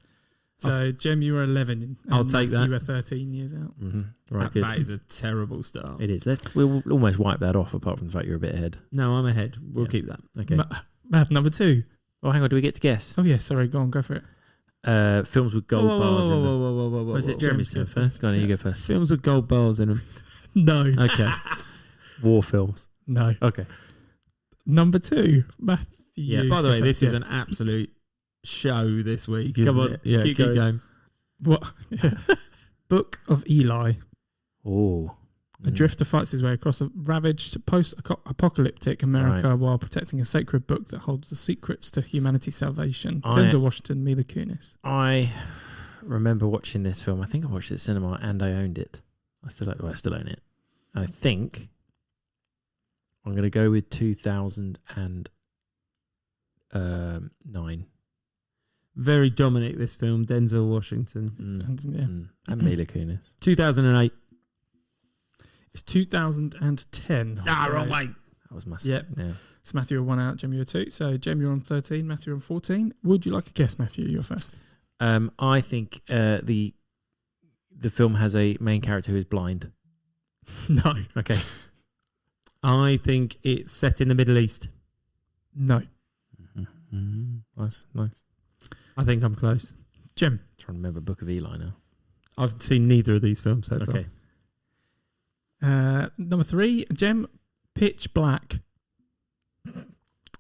So, Jem, you were 11. And I'll take that. You were 13 years out. Mm-hmm. Right. That is a terrible start. It is. We'll almost wipe that off. Apart from the fact you're a bit ahead. No, I'm ahead. We'll keep that. Okay. Matt, number 2. Oh, hang on. Do we get to guess? Oh, yeah. Sorry. Go for it. Films with gold bars in them. Whoa. Was it Jeremy's turn first? Go on, you go first. Films with gold bars in them. No. Okay. War films. No. Okay. Number 2. Matthew. Yeah. By the way, this is an absolute show this week. Isn't Come on, it? Yeah, keep keep going. What? Book of Eli. Oh. A drifter fights his way across a ravaged post-apocalyptic America while protecting a sacred book that holds the secrets to humanity's salvation. Denzel Washington, Mila Kunis. I remember watching this film. I think I watched it at cinema and I owned it. I still own it. I think I'm going to go with 2009. Very Dominic, this film. Denzel Washington. And Mila Kunis. 2008. It's 2010. Wrong way. That was my yeah. So Matthew are 1 out, Jem, you're 2. So Jem, you're on 13, Matthew on 14. Would you like a guess, Matthew? You're first. I think the film has a main character who is blind. No. Okay. I think it's set in the Middle East. No. Mm-hmm. Nice. I think I'm close. Jem. Trying to remember Book of Eli now. I've seen neither of these films so far. Okay. Number 3, Jem, Pitch Black.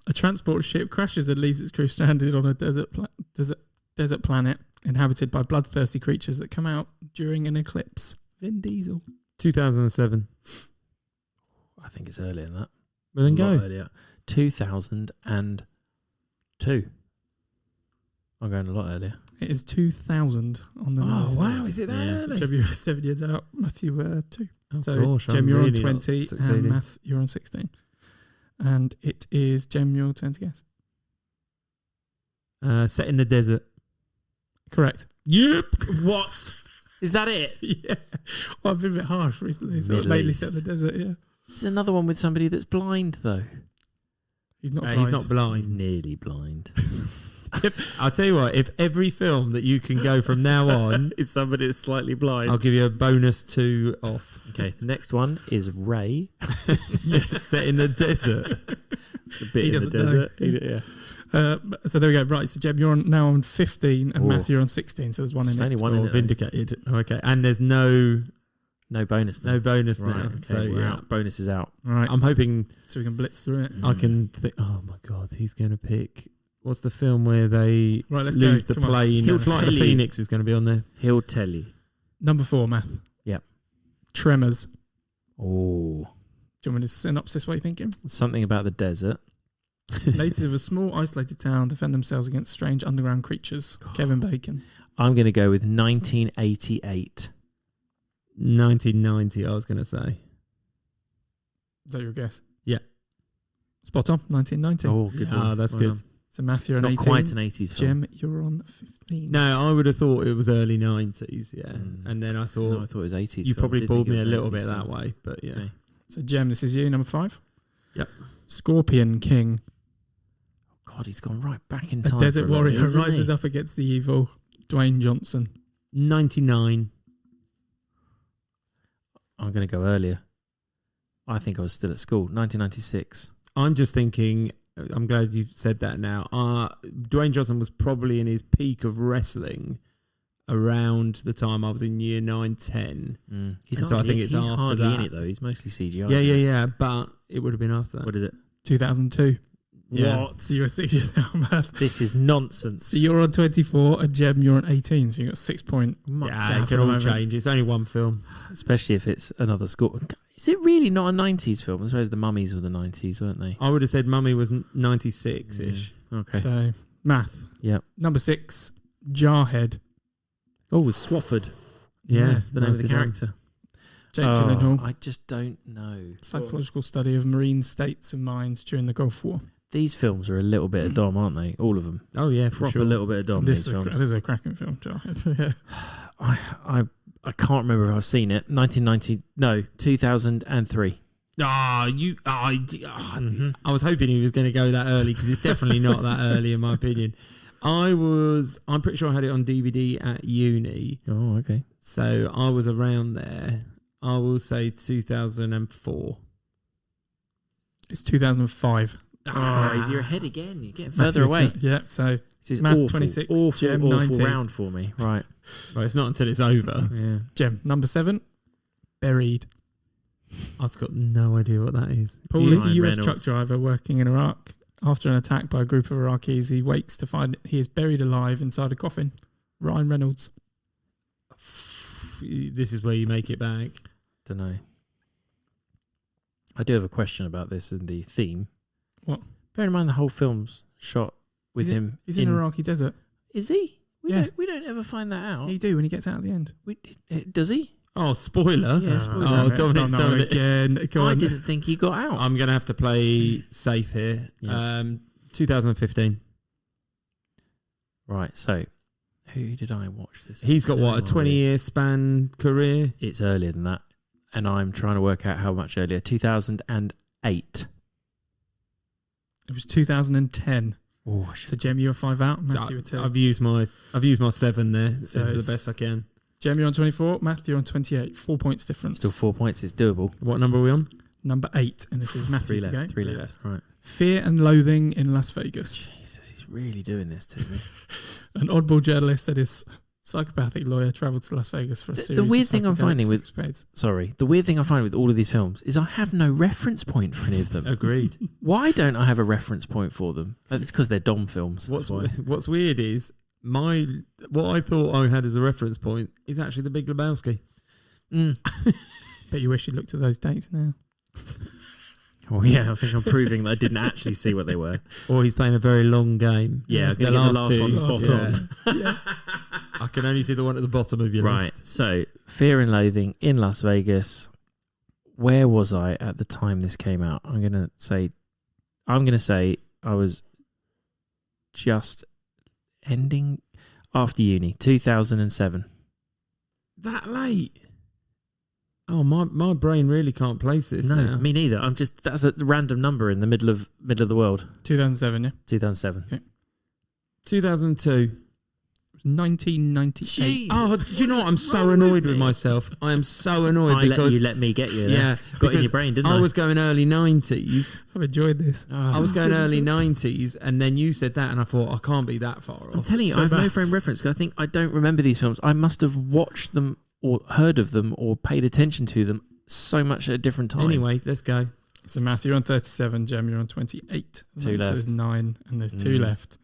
A transport ship crashes and leaves its crew stranded on a desert planet inhabited by bloodthirsty creatures that come out during an eclipse. Vin Diesel. 2007. I think it's earlier than that. Well, then go. Earlier. 2002. I'm going a lot earlier. It is 2000 on the nose. Oh, wow. Is it that early? So Jem, you're 7 years out. Matthew, 2. Oh, So gosh, Jem, I'm you're really on not 20 and succeeding. Math, you're on 16. And it is, Jem, your turn to guess. Set in the desert. Correct. Yep. What? Is that it? Yeah. Well, I've been a bit harsh recently, so Middle mainly East. set in the desert, yeah. There's another one with somebody that's blind, though. He's not blind. He's not He's blind. nearly blind. I'll tell you what, if every film that you can go from now on is somebody that's slightly blind. I'll give you a bonus 2 off. Okay, the next one is Ray. Set in the desert. A bit He in the doesn't know. desert. So there we go. Right, so Jem, you're now on 15 and Ooh. Matthew, you're on 16, so there's one There's in only it. one in Or it. vindicated. Okay, and there's no bonus. bonus Right, now. okay, So we're yeah, out. Bonus is out. Right, I'm hoping so we can blitz through it. I can think. Oh my god, he's going to pick. What's the film where they Right, let's lose go. the Come on. plane? He'll Flight of tell you. Phoenix is going to be on there. He'll tell you. Number 4, Math. Yep. Tremors. Oh. Do you want me to synopsis what you're thinking? Something about the desert. Natives of a small isolated town defend themselves against strange underground creatures. Kevin Bacon. I'm going to go with 1988. 1990, I was going to say. Is that your guess? Yeah. Spot on. 1990. Oh, good Ah, one. that's Well good. done. So Matthew on Not 18. quite an 80s film. Jem, you're on 15. No, I would have thought it was early 90s, yeah. And then I thought, No, I thought it was 80s. you film. probably Didn't pulled think me it a was an little 80s bit that film. way, but yeah. Okay. So Jem, this is you, number 5. Yep. Scorpion King. God, God, he's gone right back in A time. desert for a warrior isn't rises he? up against the evil. Dwayne Johnson. 99. I'm going to go earlier. I think I was still at school. 1996. I'm just thinking, I'm glad you said that now. Dwayne Johnson was probably in his peak of wrestling around the time I was in year 9, 10. He's So I think it's he's after hardly that. in it, though. He's mostly CGI. Yeah. But it would have been after that. What is it? 2002. Yeah. What? So you were 6 years now, man. This is nonsense. So you're on 24 and Jem, you're on 18. So you got 6 point. Yeah, it can all change. It's only one film. Especially if it's another school. Is it really not a 90s film? I suppose the Mummies were the 90s, weren't they? I would have said Mummy was 96-ish. Okay. So math. Yep. Number 6, Jarhead. Oh, Swafford. Yeah, It's the name of the character. Jake Gyllenhaal. I just don't know. Psychological study of marine states and minds during the Gulf War. These films are a little bit of Dom, aren't they? All of them. Oh yeah, for Proper sure. little bit of Dom. This These films. is a cracking film, Jarhead. Yeah. I can't remember if I've seen it. 2003. I was hoping he was going to go that early because it's definitely not that early in my opinion. I'm pretty sure I had it on DVD at uni. Oh, okay. So I was around there. I will say 2004. It's 2005. You're ahead again. You're getting further away. Yeah, so This is Math awful, 26, awful, Jem awful 19. round for me. Right. Right, it's not until it's over. Yeah. Jem, number 7, Buried. I've got no idea what that is. Paul is a Ryan US Reynolds. truck driver working in Iraq. After an attack by a group of Iraqis, he wakes to find he is buried alive inside a coffin. Ryan Reynolds. This is where you make it back. Don't know. I do have a question about this in the theme. What? Bear in mind the whole film's shot with him. He's in Iraqi desert. Is he? Yeah. We don't ever find that out. You do when he gets out at the end. Does he? Oh, spoiler. Yeah, spoiler. Oh, Damn it. Dominic's done it. Again. Come I on. didn't think he got out. I'm going to have to play safe here. Yeah. 2015. Right, so who did I watch this? He's got what, a So 20-year span career? It's earlier than that. And I'm trying to work out how much earlier. 2008. It was 2010. Oh, So Jem, you were 5 out. Matthew were 2. I've used my 7 there So to the it's- best I can. Jem, you're on 24. Matthew, you're on 28. 4 points difference. still 4 points. It's doable. What number are we on? Number 8, and this is Matthew 3 to left. go. 3 left. Right. Fear and Loathing in Las Vegas. Jesus, he's really doing this to me. An oddball journalist that is psychopathic lawyer travelled to Las Vegas for a The series weird of thing I'm finding with- escapades. Sorry. The weird thing I find with all of these films is I have no reference point for any of them. Agreed. Why don't I have a reference point for them? It's because they're Dom films. What's That's why. What's weird is what I thought I had as a reference point is actually The Big Lebowski. Bet you wish you looked at those dates now. Oh yeah, I think I'm proving that I didn't actually see what they were. Or he's playing a very long game. Yeah, I'm going to get the last two. one spot Yeah. on. I can only see the one at the bottom of your Right, list. so Fear and Loathing in Las Vegas. Where was I at the time this came out? I'm gonna say I was just ending after uni, 2007. That late? Oh, my brain really can't place this No, now. me neither. That's a random number in the middle of the world. 2007, yeah. 2007. 2002. 1998. Oh, do you know what? I'm so annoyed with myself. I am so annoyed because let me get you. yeah, got it in because your brain, didn't I? I was going early 90s. I've enjoyed this. I was going early 90s, and then you said that, and I thought I can't be that far off. I'm telling you, So I have no bad. frame of reference because I think I don't remember these films. I must have watched them or heard of them or paid attention to them so much at a different time. Anyway, let's go. So Matthew, you're on 37. Jem, you're on 28. Two left. So there's 9, and there's 2 left.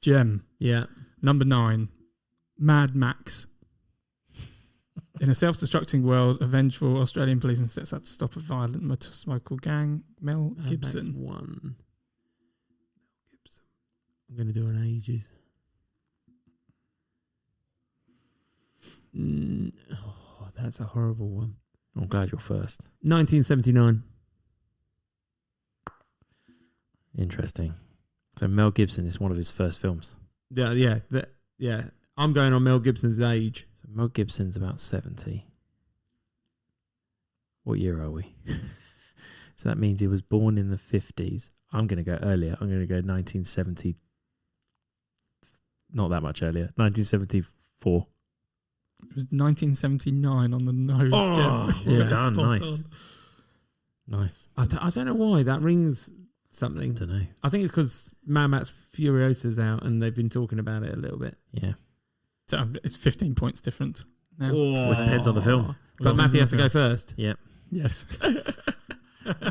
Jem, Yeah. number 9. Mad Max. In a self-destructing world, a vengeful Australian policeman sets out to stop a violent motorcycle gang. Mel Gibson. That's 1. Gibson. I'm going to do an ages. Oh, that's a horrible one. I'm glad you're first. 1979. Interesting. So Mel Gibson is one of his first films. Yeah. I'm going on Mel Gibson's age. So Mel Gibson's about 70. What year are we? So that means he was born in the 50s. I'm going to go earlier. I'm going to go 1970. Not that much earlier. 1974. It was 1979 on the nose. Oh, Jem. well done. Spot Nice. on. Nice. I don't know why that rings something. Don't know. I think it's because Mad Max Furiosa's out and they've been talking about it a little bit. Yeah. So it's 15 points different now. So it depends on the film. But Matthew has to go first. Yeah. Yes.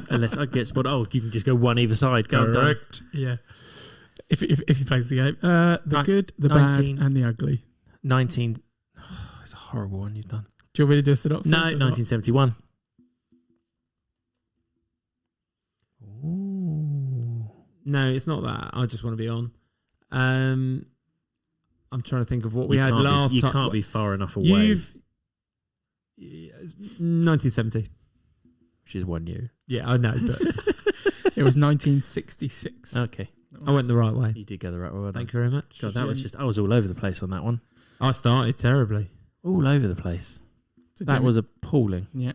Unless I get spotted. Oh, you can just go one either side. Go done. Yeah. If he plays the game. The good, the 19. bad, and the ugly. 19. Oh, it's a horrible one you've done. Do you want me to do a synopsis? No, or not? 1971. Ooh. No, it's not that. I just want to be on. I'm trying to think of what we had can't last You time. can't be far enough away. 1970. Which is 1 year. Yeah, I know. But It was 1966. Okay. I went the right way. You did go the right way. Thank you very much. God, that was just... I was all over the place on that one. I started terribly. All over the place. So That Jamie- was appalling. Yeah.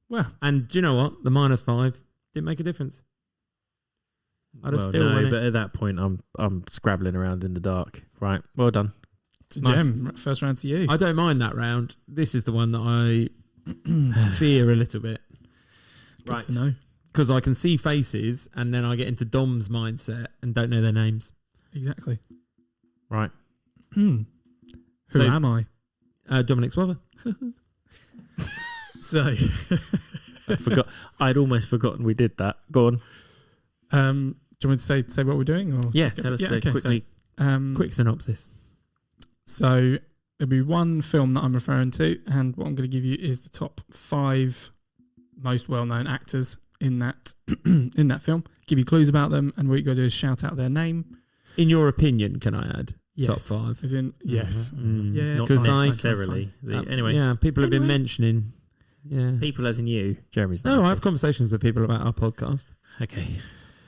Well, And do you know what? The -5 didn't make a difference. I'd have still won it. but at that point, I'm scrabbling around in the dark. Right. Well done. to Nice. Jem, first round to you. I don't mind that round. This is the one that I fear a little bit. Good Right. to know. Because I can see faces and then I get into Dom's mindset and don't know their names. Exactly. Right. Who So- am I? Dominic Swather. So, I forgot. I'd almost forgotten we did that. Go on. do you want me to say what we're doing? Or Yeah, just go- tell us okay, quickly. So, Quick synopsis. So there'll be one film that I'm referring to, and what I'm going to give you is the top 5 most well-known actors in that in that film. Give you clues about them, and what you got to do is shout out their name. In your opinion, can I add? Yes. Top 5. As in, yes. Yeah. Not 'Cause necessarily. Anyway, Yeah, people have been Anyway. mentioning. Yeah. people as in you. Jeremy's not. No, I happy. have conversations with people about our podcast. Okay.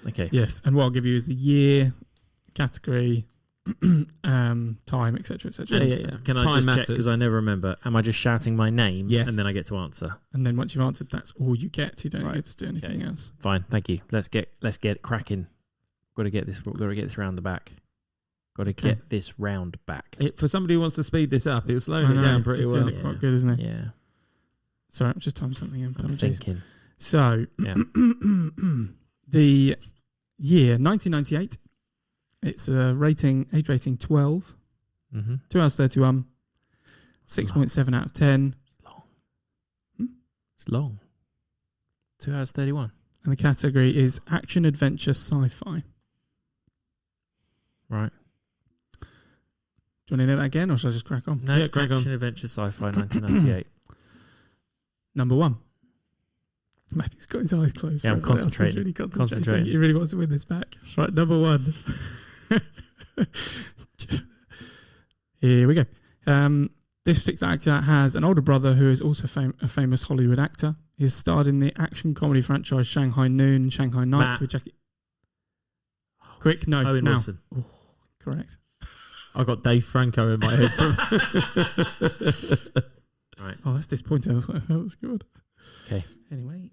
Okay. Yes. And what I'll give you is the year, category, time, etc., etc. Yeah. Can I Time just check matters. because I never remember? Am I just shouting my name? Yes. And then I get to answer. And then once you've answered, that's all you get. You don't Right. get to do anything Okay. else. Fine. Thank you. Let's get it cracking. Got to get this round the back. Got to Okay. get this round back. For somebody who wants to speed this up, he'll slow I it know, down pretty he's well. doing it quite good, isn't he? Yeah. Sorry, I'm just typing something in. I'm Apologies. thinking. So, Yeah. the year 1998. It's a age rating 12, Mm-hmm. 2 hours 31, 6.7 out of 10, It's long. It's long. 2 hours 31. and the category is action, adventure, sci-fi. Right. Do you want to know that again, or shall I just crack on? No, Yeah, crack on. action adventure sci-fi 1998. Number 1. Matthew's got his eyes closed. Yeah, I'm Everyone else is concentrating. really concentrating. Concentrating. He really wants to win this back. Right, number 1. Here we go. This particular actor has an older brother who is also a famous Hollywood actor. He's starred in the action comedy franchise Shanghai Noon and Shanghai Nights Matt. with Jackie. Quick, no, Owen now. Wilson. Correct. I got Dave Franco in my head. Right. Oh, that's disappointing. That was good. Okay. Anyway,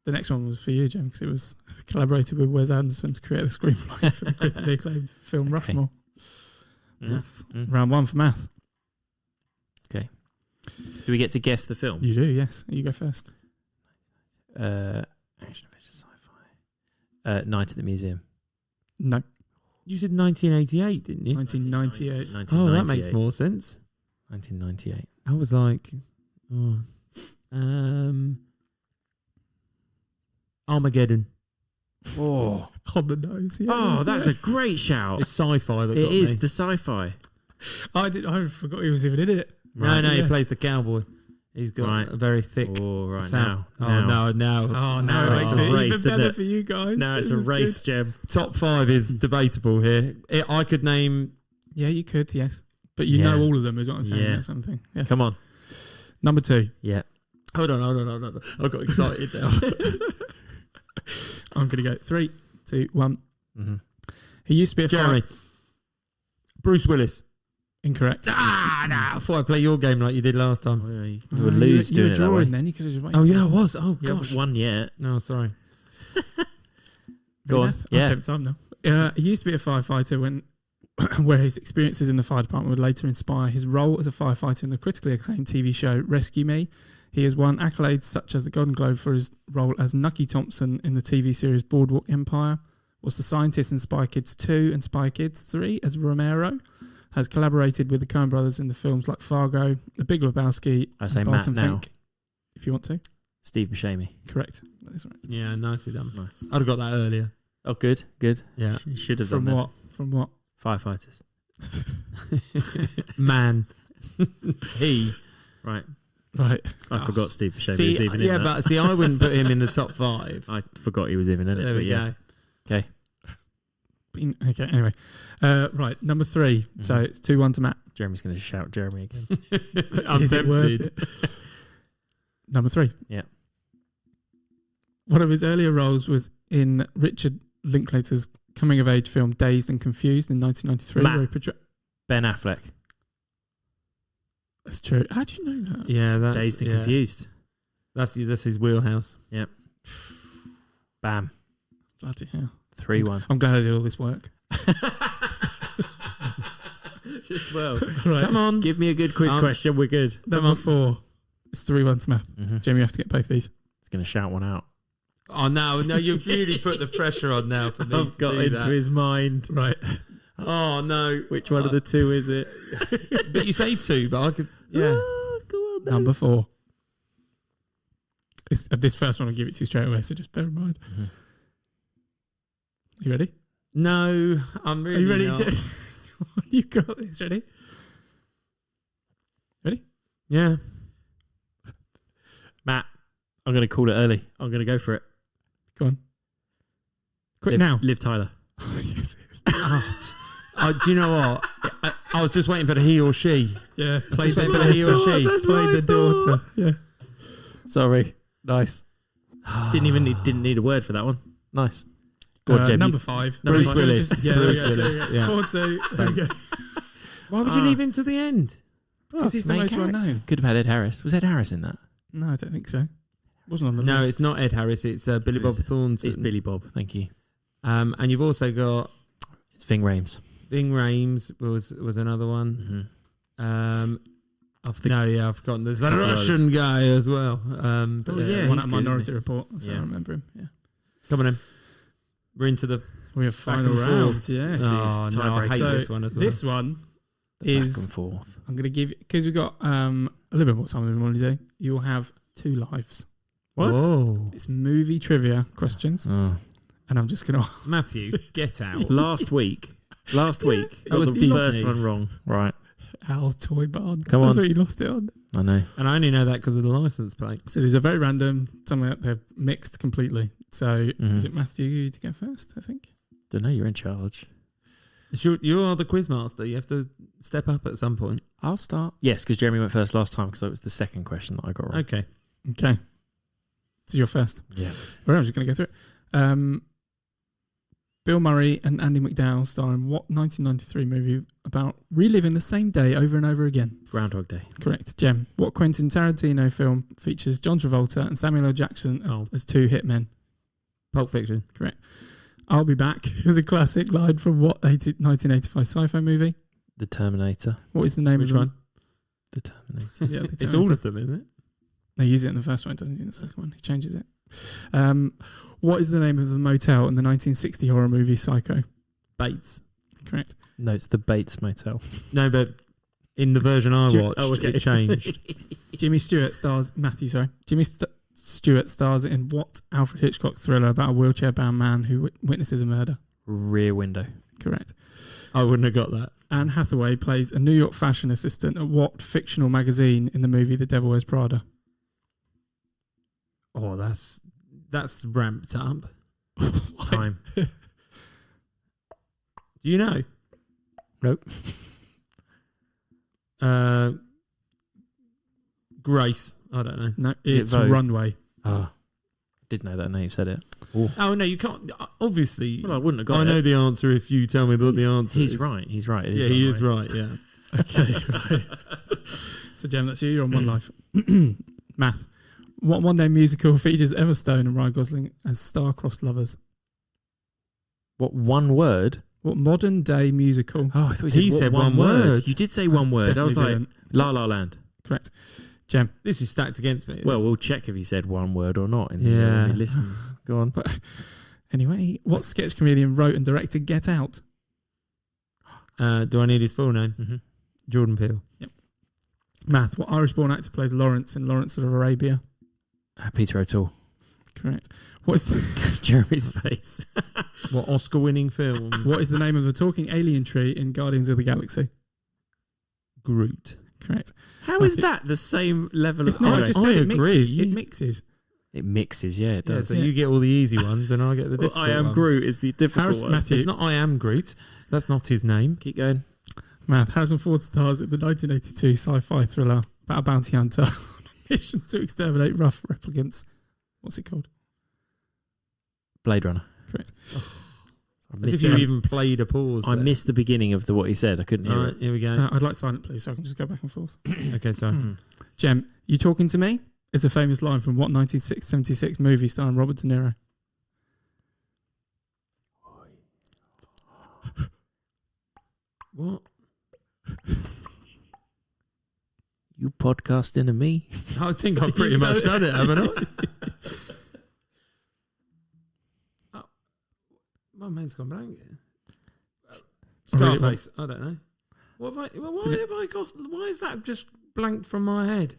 the next one was for you, Jem, because it was collaborated with Wes Anderson to create the screenplay for the critically acclaimed film Okay. Rushmore. Mm. Mm. Round 1 for math. Do we get to guess the film? You do, yes. You go first. Action adventure sci-fi. Night at the Museum. No, You said 1988, didn't you? 1998. 1998. Oh, that makes more sense. 1998. I was like, Armageddon. Oh, On the nose. Yeah, oh, that's a great shout. It's sci-fi that It got is me. the sci-fi. I forgot he was even in it. No, he Yeah. plays the cowboy. He's got Right. a very thick Oh, right sound. now. Oh, no. Oh, Now no, it it's makes a it race, even isn't better it? for you guys. Now it's This a is race, good. Jem. Top 5 is debatable here. I could name... Yeah, you could, yes. But you Yeah. know all of them is what I'm saying. Yeah. That's something. Yeah. Come on. Number 2. Yeah. Hold on. I got excited now. I'm going to go 3, 2, 1. Mm-hmm. He used to be a Jeremy. Bruce Willis. Incorrect. I thought I'd play your game like you did last time. Oh, yeah, you would lose doing you were it that way. drawing then. You could have just waited. Oh, yeah, I was. Oh, You gosh. haven't won yet. No, sorry. Go on. Yeah. Yeah. I'll take time now. He used to be a firefighter where his experiences in the fire department would later inspire his role as a firefighter in the critically acclaimed TV show Rescue Me. He has won accolades such as the Golden Globe for his role as Nucky Thompson in the TV series Boardwalk Empire, was the scientist in Spy Kids 2 and Spy Kids 3 as Romero, has collaborated with the Coen brothers in the films like Fargo, The Big Lebowski, I say and Matt Barton now. Fink, if you want to. Steve Buscemi. Correct. That is right. Yeah, nicely done. Nice. I'd have got that earlier. Oh, good. Yeah. You should have From done what? From what? that. Firefighters. Man. He. Right. Right. I forgot Steve Buscemi was even in that. but see, I wouldn't put him in the top 5. I forgot he was even in it. There But we yeah. go. Okay. Okay, anyway. Right, number 3. So it's 2-1 to Matt. Jeremy's going to shout Jeremy again. I'm Is it worth tempted. it? Number 3. Yeah. One of his earlier roles was in Richard Linklater's coming-of-age film Dazed and Confused in 1993. Matt. Where he portrayed... Ben Affleck. That's true. How do you know that? Yeah, that's Dazed and yeah. Confused. That's his wheelhouse. Bam. Bloody hell. 3-1. I'm glad I did all this work. Well, Right. Come on. give me a good quiz question. We're good. Number 4. It's 3-1 to Matt. Mm-hmm. Jamie, you have to get both these. He's going to shout one out. Oh, no, you've really put the pressure on now for me I've to got do into that. his mind. Right. Oh, no. Which one of the two is it? But you say 2, but I could... Yeah. Oh, go on then. Number 4. This first one I'll give it to you straight away, so just bear in mind. Mm-hmm. You ready? No, I'm really Are you ready? not. You got this. Ready? Yeah. Matt, I'm going to call it early. I'm going to go for it. Go on. Quick now. Liv Tyler. Yes. Do you know what? I was just waiting for the he or she. Yeah. Played Played the the daughter. He or she. That's played the daughter. Yeah. Sorry. Nice. Didn't need a word for that one. Nice. Go on, Jeb. Number 5. Bruce Number 5. Willis. Yeah, Bruce there we go. Willis, yeah. 4-2. There we go. Why would you leave him to the end? Because he's the main most well character. known. Could have had Ed Harris. Was Ed Harris in that? No, I don't think so. Wasn't on the No, list. it's not Ed Harris. It's Billy Bob Thornton. It's Billy Bob. Thank you. And you've also got It's Ving Rhames. Ving Rhames was another one. Mm-hmm. I've forgotten. There's a Russian guy as well. But yeah, One he's at good, Minority isn't he? Report. That's how I Yeah. remember him. Yeah. Come on in. We're into the We have back final and round. forth. Yeah. Oh, no, I hate So this one as well. This one The back is. and forth. I'm going to give, because we've got a little bit more time than we normally do, you will have 2 lives. What? Whoa. It's movie trivia questions, Oh. and I'm just going to... Matthew, get out. Last week, got was the first Disney. one wrong. Right. Al's Toy Barn. Come That's on. what you lost it on. I know. And I only know that because of the license plate. So these are very random. Some of they're mixed completely. So is it Matthew to go first, I think? Don't know. You're in charge. You are the quiz master. You have to step up at some point. I'll start. Yes, because Jeremy went first last time because it was the second question that I got wrong. Okay. Okay. So you're first. Yeah. All right, I'm just going to go through it. Bill Murray and Andy McDowell star in what 1993 movie about reliving the same day over and over again? Groundhog Day. Correct. Jem, what Quentin Tarantino film features John Travolta and Samuel L. Jackson as 2 hitmen? Pulp Fiction. Correct. I'll Be Back is a classic line from what 1985 sci-fi movie? The Terminator. What is the name Which of one? The Terminator. Yeah, the It's Terminator. all of them, isn't it? They use it in the first one, doesn't he? In the second one, he changes it. What is the name of the motel in the 1960 horror movie Psycho? Bates. Correct. No, it's the Bates Motel. No, but in the version I Jim- watched, it changed. Jimmy Stewart stars Jimmy Stewart stars in what Alfred Hitchcock thriller about a wheelchair-bound man who witnesses a murder? Rear Window. Correct. I wouldn't have got that. Anne Hathaway plays a New York fashion assistant at what fictional magazine in the movie The Devil Wears Prada? Oh, that's ramped up. Time. Do you know? Nope. Grace. I don't know. No, Is it it's Vogue? Runway. Oh, did know that. Now you've said it. Oh, no, you can't. Obviously, Well, I wouldn't have got I it. know the answer if you tell me what the answer is. He's right. He's right. It Yeah, he is Runway. right, yeah. Okay. Right. So, Jem, that's you. You're on one life. Math. What one-day musical features Emma Stone and Ryan Gosling as star-crossed lovers? What one word? What modern-day musical? Oh, I thought He said one word. You did say one word. I was like, didn't. La La Land. Correct. Jem. This is stacked against me. Well, we'll check if he said one word or not. Yeah. Listen. Go on. Anyway, what sketch comedian wrote and directed Get Out? Do I need his full name? Mm-hmm. Jordan Peele. Yep. Math. What Irish-born actor plays Lawrence in Lawrence of Arabia? Peter O'Toole. Correct. What is Jeremy's face. What Oscar-winning film? what is the name of the talking alien tree in Guardians of the Galaxy? Groot. Correct. How is that the same level It's of... not. Anyway, I just said it agree. mixes. It mixes. it mixes, yeah, it Yeah, does. so you get all the easy ones and I get the Well, difficult I Am one. Groot is the difficult Harrison one. Matthew. It's not I Am Groot. That's not his name. Keep going. Math. Harrison Ford stars in the 1982 sci-fi thriller about a bounty hunter on a mission to exterminate rough replicants. What's it called? Blade Runner. Correct. I As missed, if you even played a pause. I there. missed the beginning of what he said. I couldn't hear All right, it. here we go. I'd like silent, please, so I can just go back and forth. Okay, sorry. Jem, you talking to me? It's a famous line from what 1976 movie starring Robert De Niro? What? You podcasting to me? I think I've pretty much done it, haven't I? Oh, my man's gone blank here. Scarface. I don't know. What have I? Why have I got? Why is that just blanked from my head?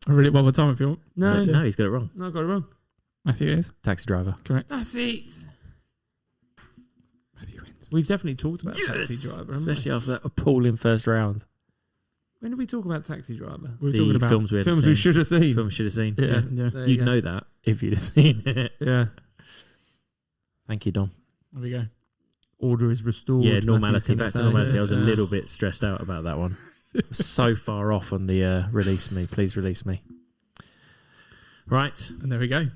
I read it one more time if you want. No, No, he's got it wrong. no, I got it wrong. Matthew is Taxi Driver. correct. That's it. Matthew wins. We've definitely talked about Taxi Driver, haven't Especially after that appalling first round. When did we talk about Taxi Driver? We were The talking about films we had Films seen. we should have seen. Films should have seen. Yeah, Yeah. there you You'd go. know that if you'd have seen it. Yeah. Thank you, Dom. There we go. Order is restored. Yeah, Matthew's normality. gonna Back to say. normality. I was a Yeah. little bit stressed out about that one. So far off on the release me. Please release me. Right. And there we go.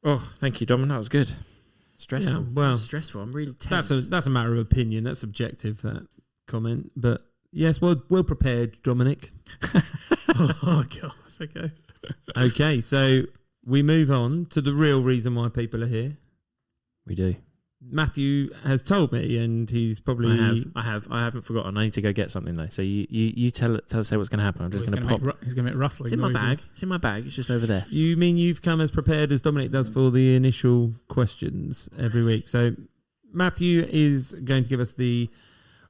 Oh, thank you, Dom. That was good. Stressful. Yeah, well, stressful. I'm really tense. that's a matter of opinion. That's subjective, that comment. But yes, well prepared, Dominic. Oh, gosh. Okay. Okay, so we move on to the real reason why people are here. We do. Matthew has told me, and he's probably... I haven't forgotten. I need to go get something though. So you tell us what's going to happen. I'm just going to pop. He's going to make rustling It's in my bag. noises. It's in my bag. It's just over there. You mean you've come as prepared as Dominic does for the initial questions every week. So Matthew is going to give us the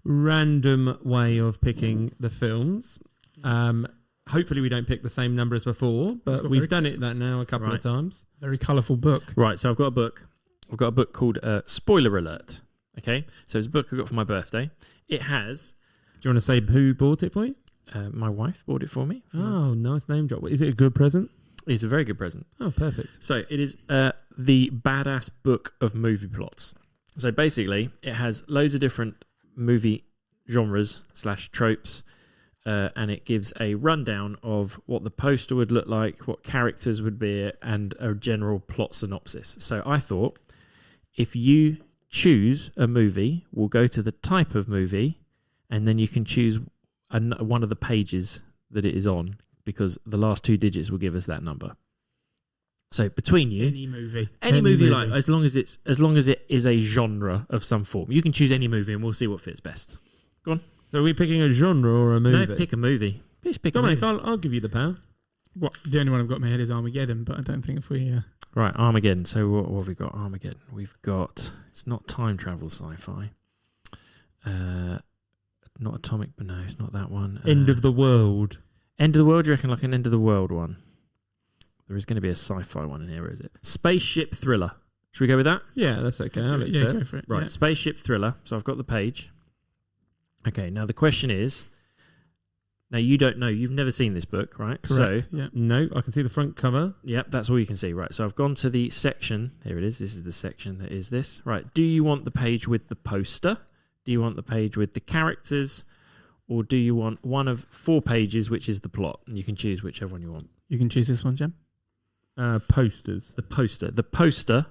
random way of picking the films. Hopefully we don't pick the same number as before, but we've done it that now a couple of times. Very colourful book. Right. So I've got a book. I've got a book called Spoiler Alert. Okay. So it's a book I got for my birthday. It has. Do you want to say who bought it for you? My wife bought it for me. Oh, nice name drop. Is it a good present? It's a very good present. Oh, perfect. So it is the Badass Book of Movie Plots. So basically, it has loads of different movie genres / tropes, and it gives a rundown of what the poster would look like, what characters would be, and a general plot synopsis. So I thought, if you choose a movie, we'll go to the type of movie, and then you can choose one of the pages that it is on, because the last 2 digits will give us that number. So between you, any movie like, as long as it is a genre of some form, you can choose any movie, and we'll see what fits best. Go on. So are we picking a genre or a movie? No, pick a movie. Just pick Dominic, a movie. I'll give you the power. What? The only one I've got in my head is Armageddon, but I don't think if we... Right, Armageddon. So what have we got? Armageddon. We've got... It's not time travel sci-fi. Not Atomic... But no, it's not that one. End of the world. End of the world? You reckon like an end of the world one? There is going to be a sci-fi one in here, is it? Spaceship thriller. Should we go with that? Yeah, that's okay. I'll yeah, accept. go for it. Right, Yeah. Spaceship thriller. So I've got the page. Okay, now the question is... Now, you don't know. You've never seen this book, right? Correct. So, Yeah. No, I can see the front cover. yep, that's all you can see. Right, so I've gone to the section. Here it is. This is the section that is this. Right, do you want the page with the poster? Do you want the page with the characters? Or do you want one of 4 pages, which is the plot? And you can choose whichever one you want. You can choose this one, Jem. Posters. The poster. The poster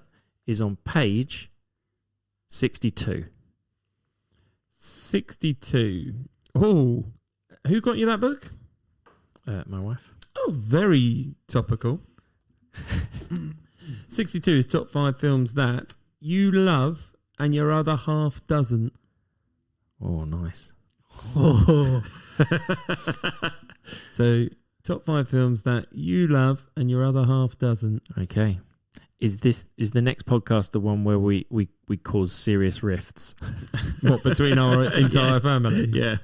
is on page 62. 62. Oh, Who got you that book? My wife. Oh, very topical. 62 is top 5 films that you love and your other half doesn't. Oh, nice. Oh. So, top 5 films that you love and your other half doesn't. Okay. Is the next podcast the one where we cause serious rifts? What, between our entire family? Yeah.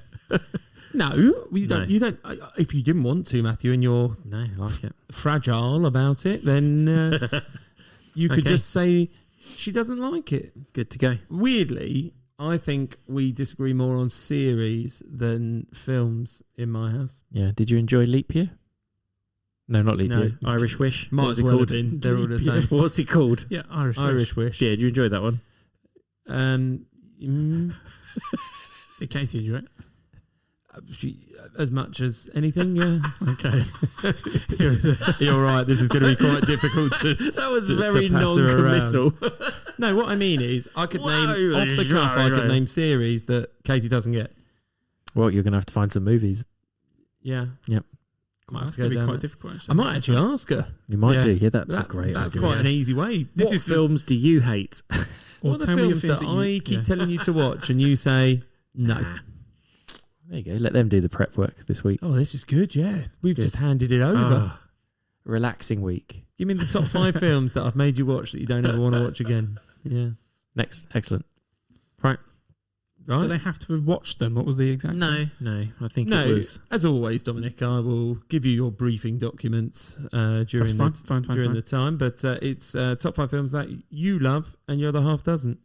No, you don't. No. You don't. If you didn't want to, Matthew, and you're No, I like it. fragile about it, then you could just say she doesn't like it. Good to go. Weirdly, I think we disagree more on series than films in my house. Yeah. Did you enjoy Leap Year? No, not Leap No. Year. Irish Wish. Might What was as it well called? have been. They're all the same. What's it called? Yeah, Irish Wish. Yeah. Did you enjoy that one? Did Katie enjoy it? As much as anything, yeah. Okay. You're right. This is going to be quite difficult to. That was to very patter non-committal. No, what I mean is, I could Whoa, name off the cuff. I could right. name series that Katie doesn't get. Well, you're going to have to find some movies. Yeah. Yep. Might have That's to going to go be down quite it. difficult. I Actually. might actually ask her. You might Yeah. do. Yeah, that's a great That's idea. quite an easy way. What films do you hate? Or What are the tell me your films that that you- I keep yeah. telling you to watch and you say no? Nah. There you go. Let them do the prep work this week. Oh, this is good. Yeah, we've Good. just handed it over. Oh, relaxing week. Give me the top 5 films that I've made you watch that you don't ever want to watch again. Yeah. Next. Excellent. Right. Do they have to have watched them? What was the exact? No. I think No, it was. as always, Dominic, I will give you your briefing documents during That's fine. the time. But it's top 5 films that you love and your other half doesn't.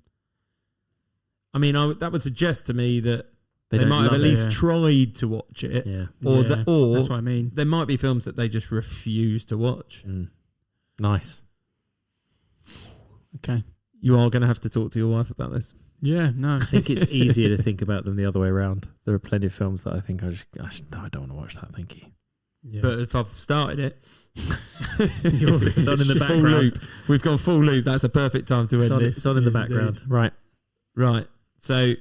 I mean, that would suggest to me that they don't might have love at it. least tried to watch it, Yeah. or That's what I mean. there might be films that they just refuse to watch. Mm. Nice. Okay. You are going to have to talk to your wife about this. Yeah. No. I think it's easier to think about them the other way around. There are plenty of films that I think no, I don't want to watch that. Thank you. Yeah. But if I've started it, It's on in the full background. loop. We've gone full loop. That's a perfect time to end this. It's on in the Yes, background. indeed. Right. Right. So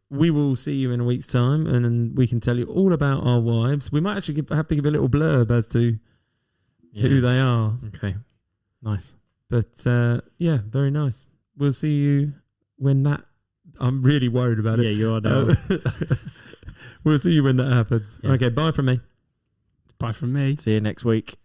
we will see you in a week's time, and then we can tell you all about our wives. We might actually have to give a little blurb as to who they are. Okay. Nice. But yeah, very nice. We'll see you when that. I'm really worried about it. Yeah, you are now. We'll see you when that happens. Yeah. Okay, bye from me. Bye from me. See you next week.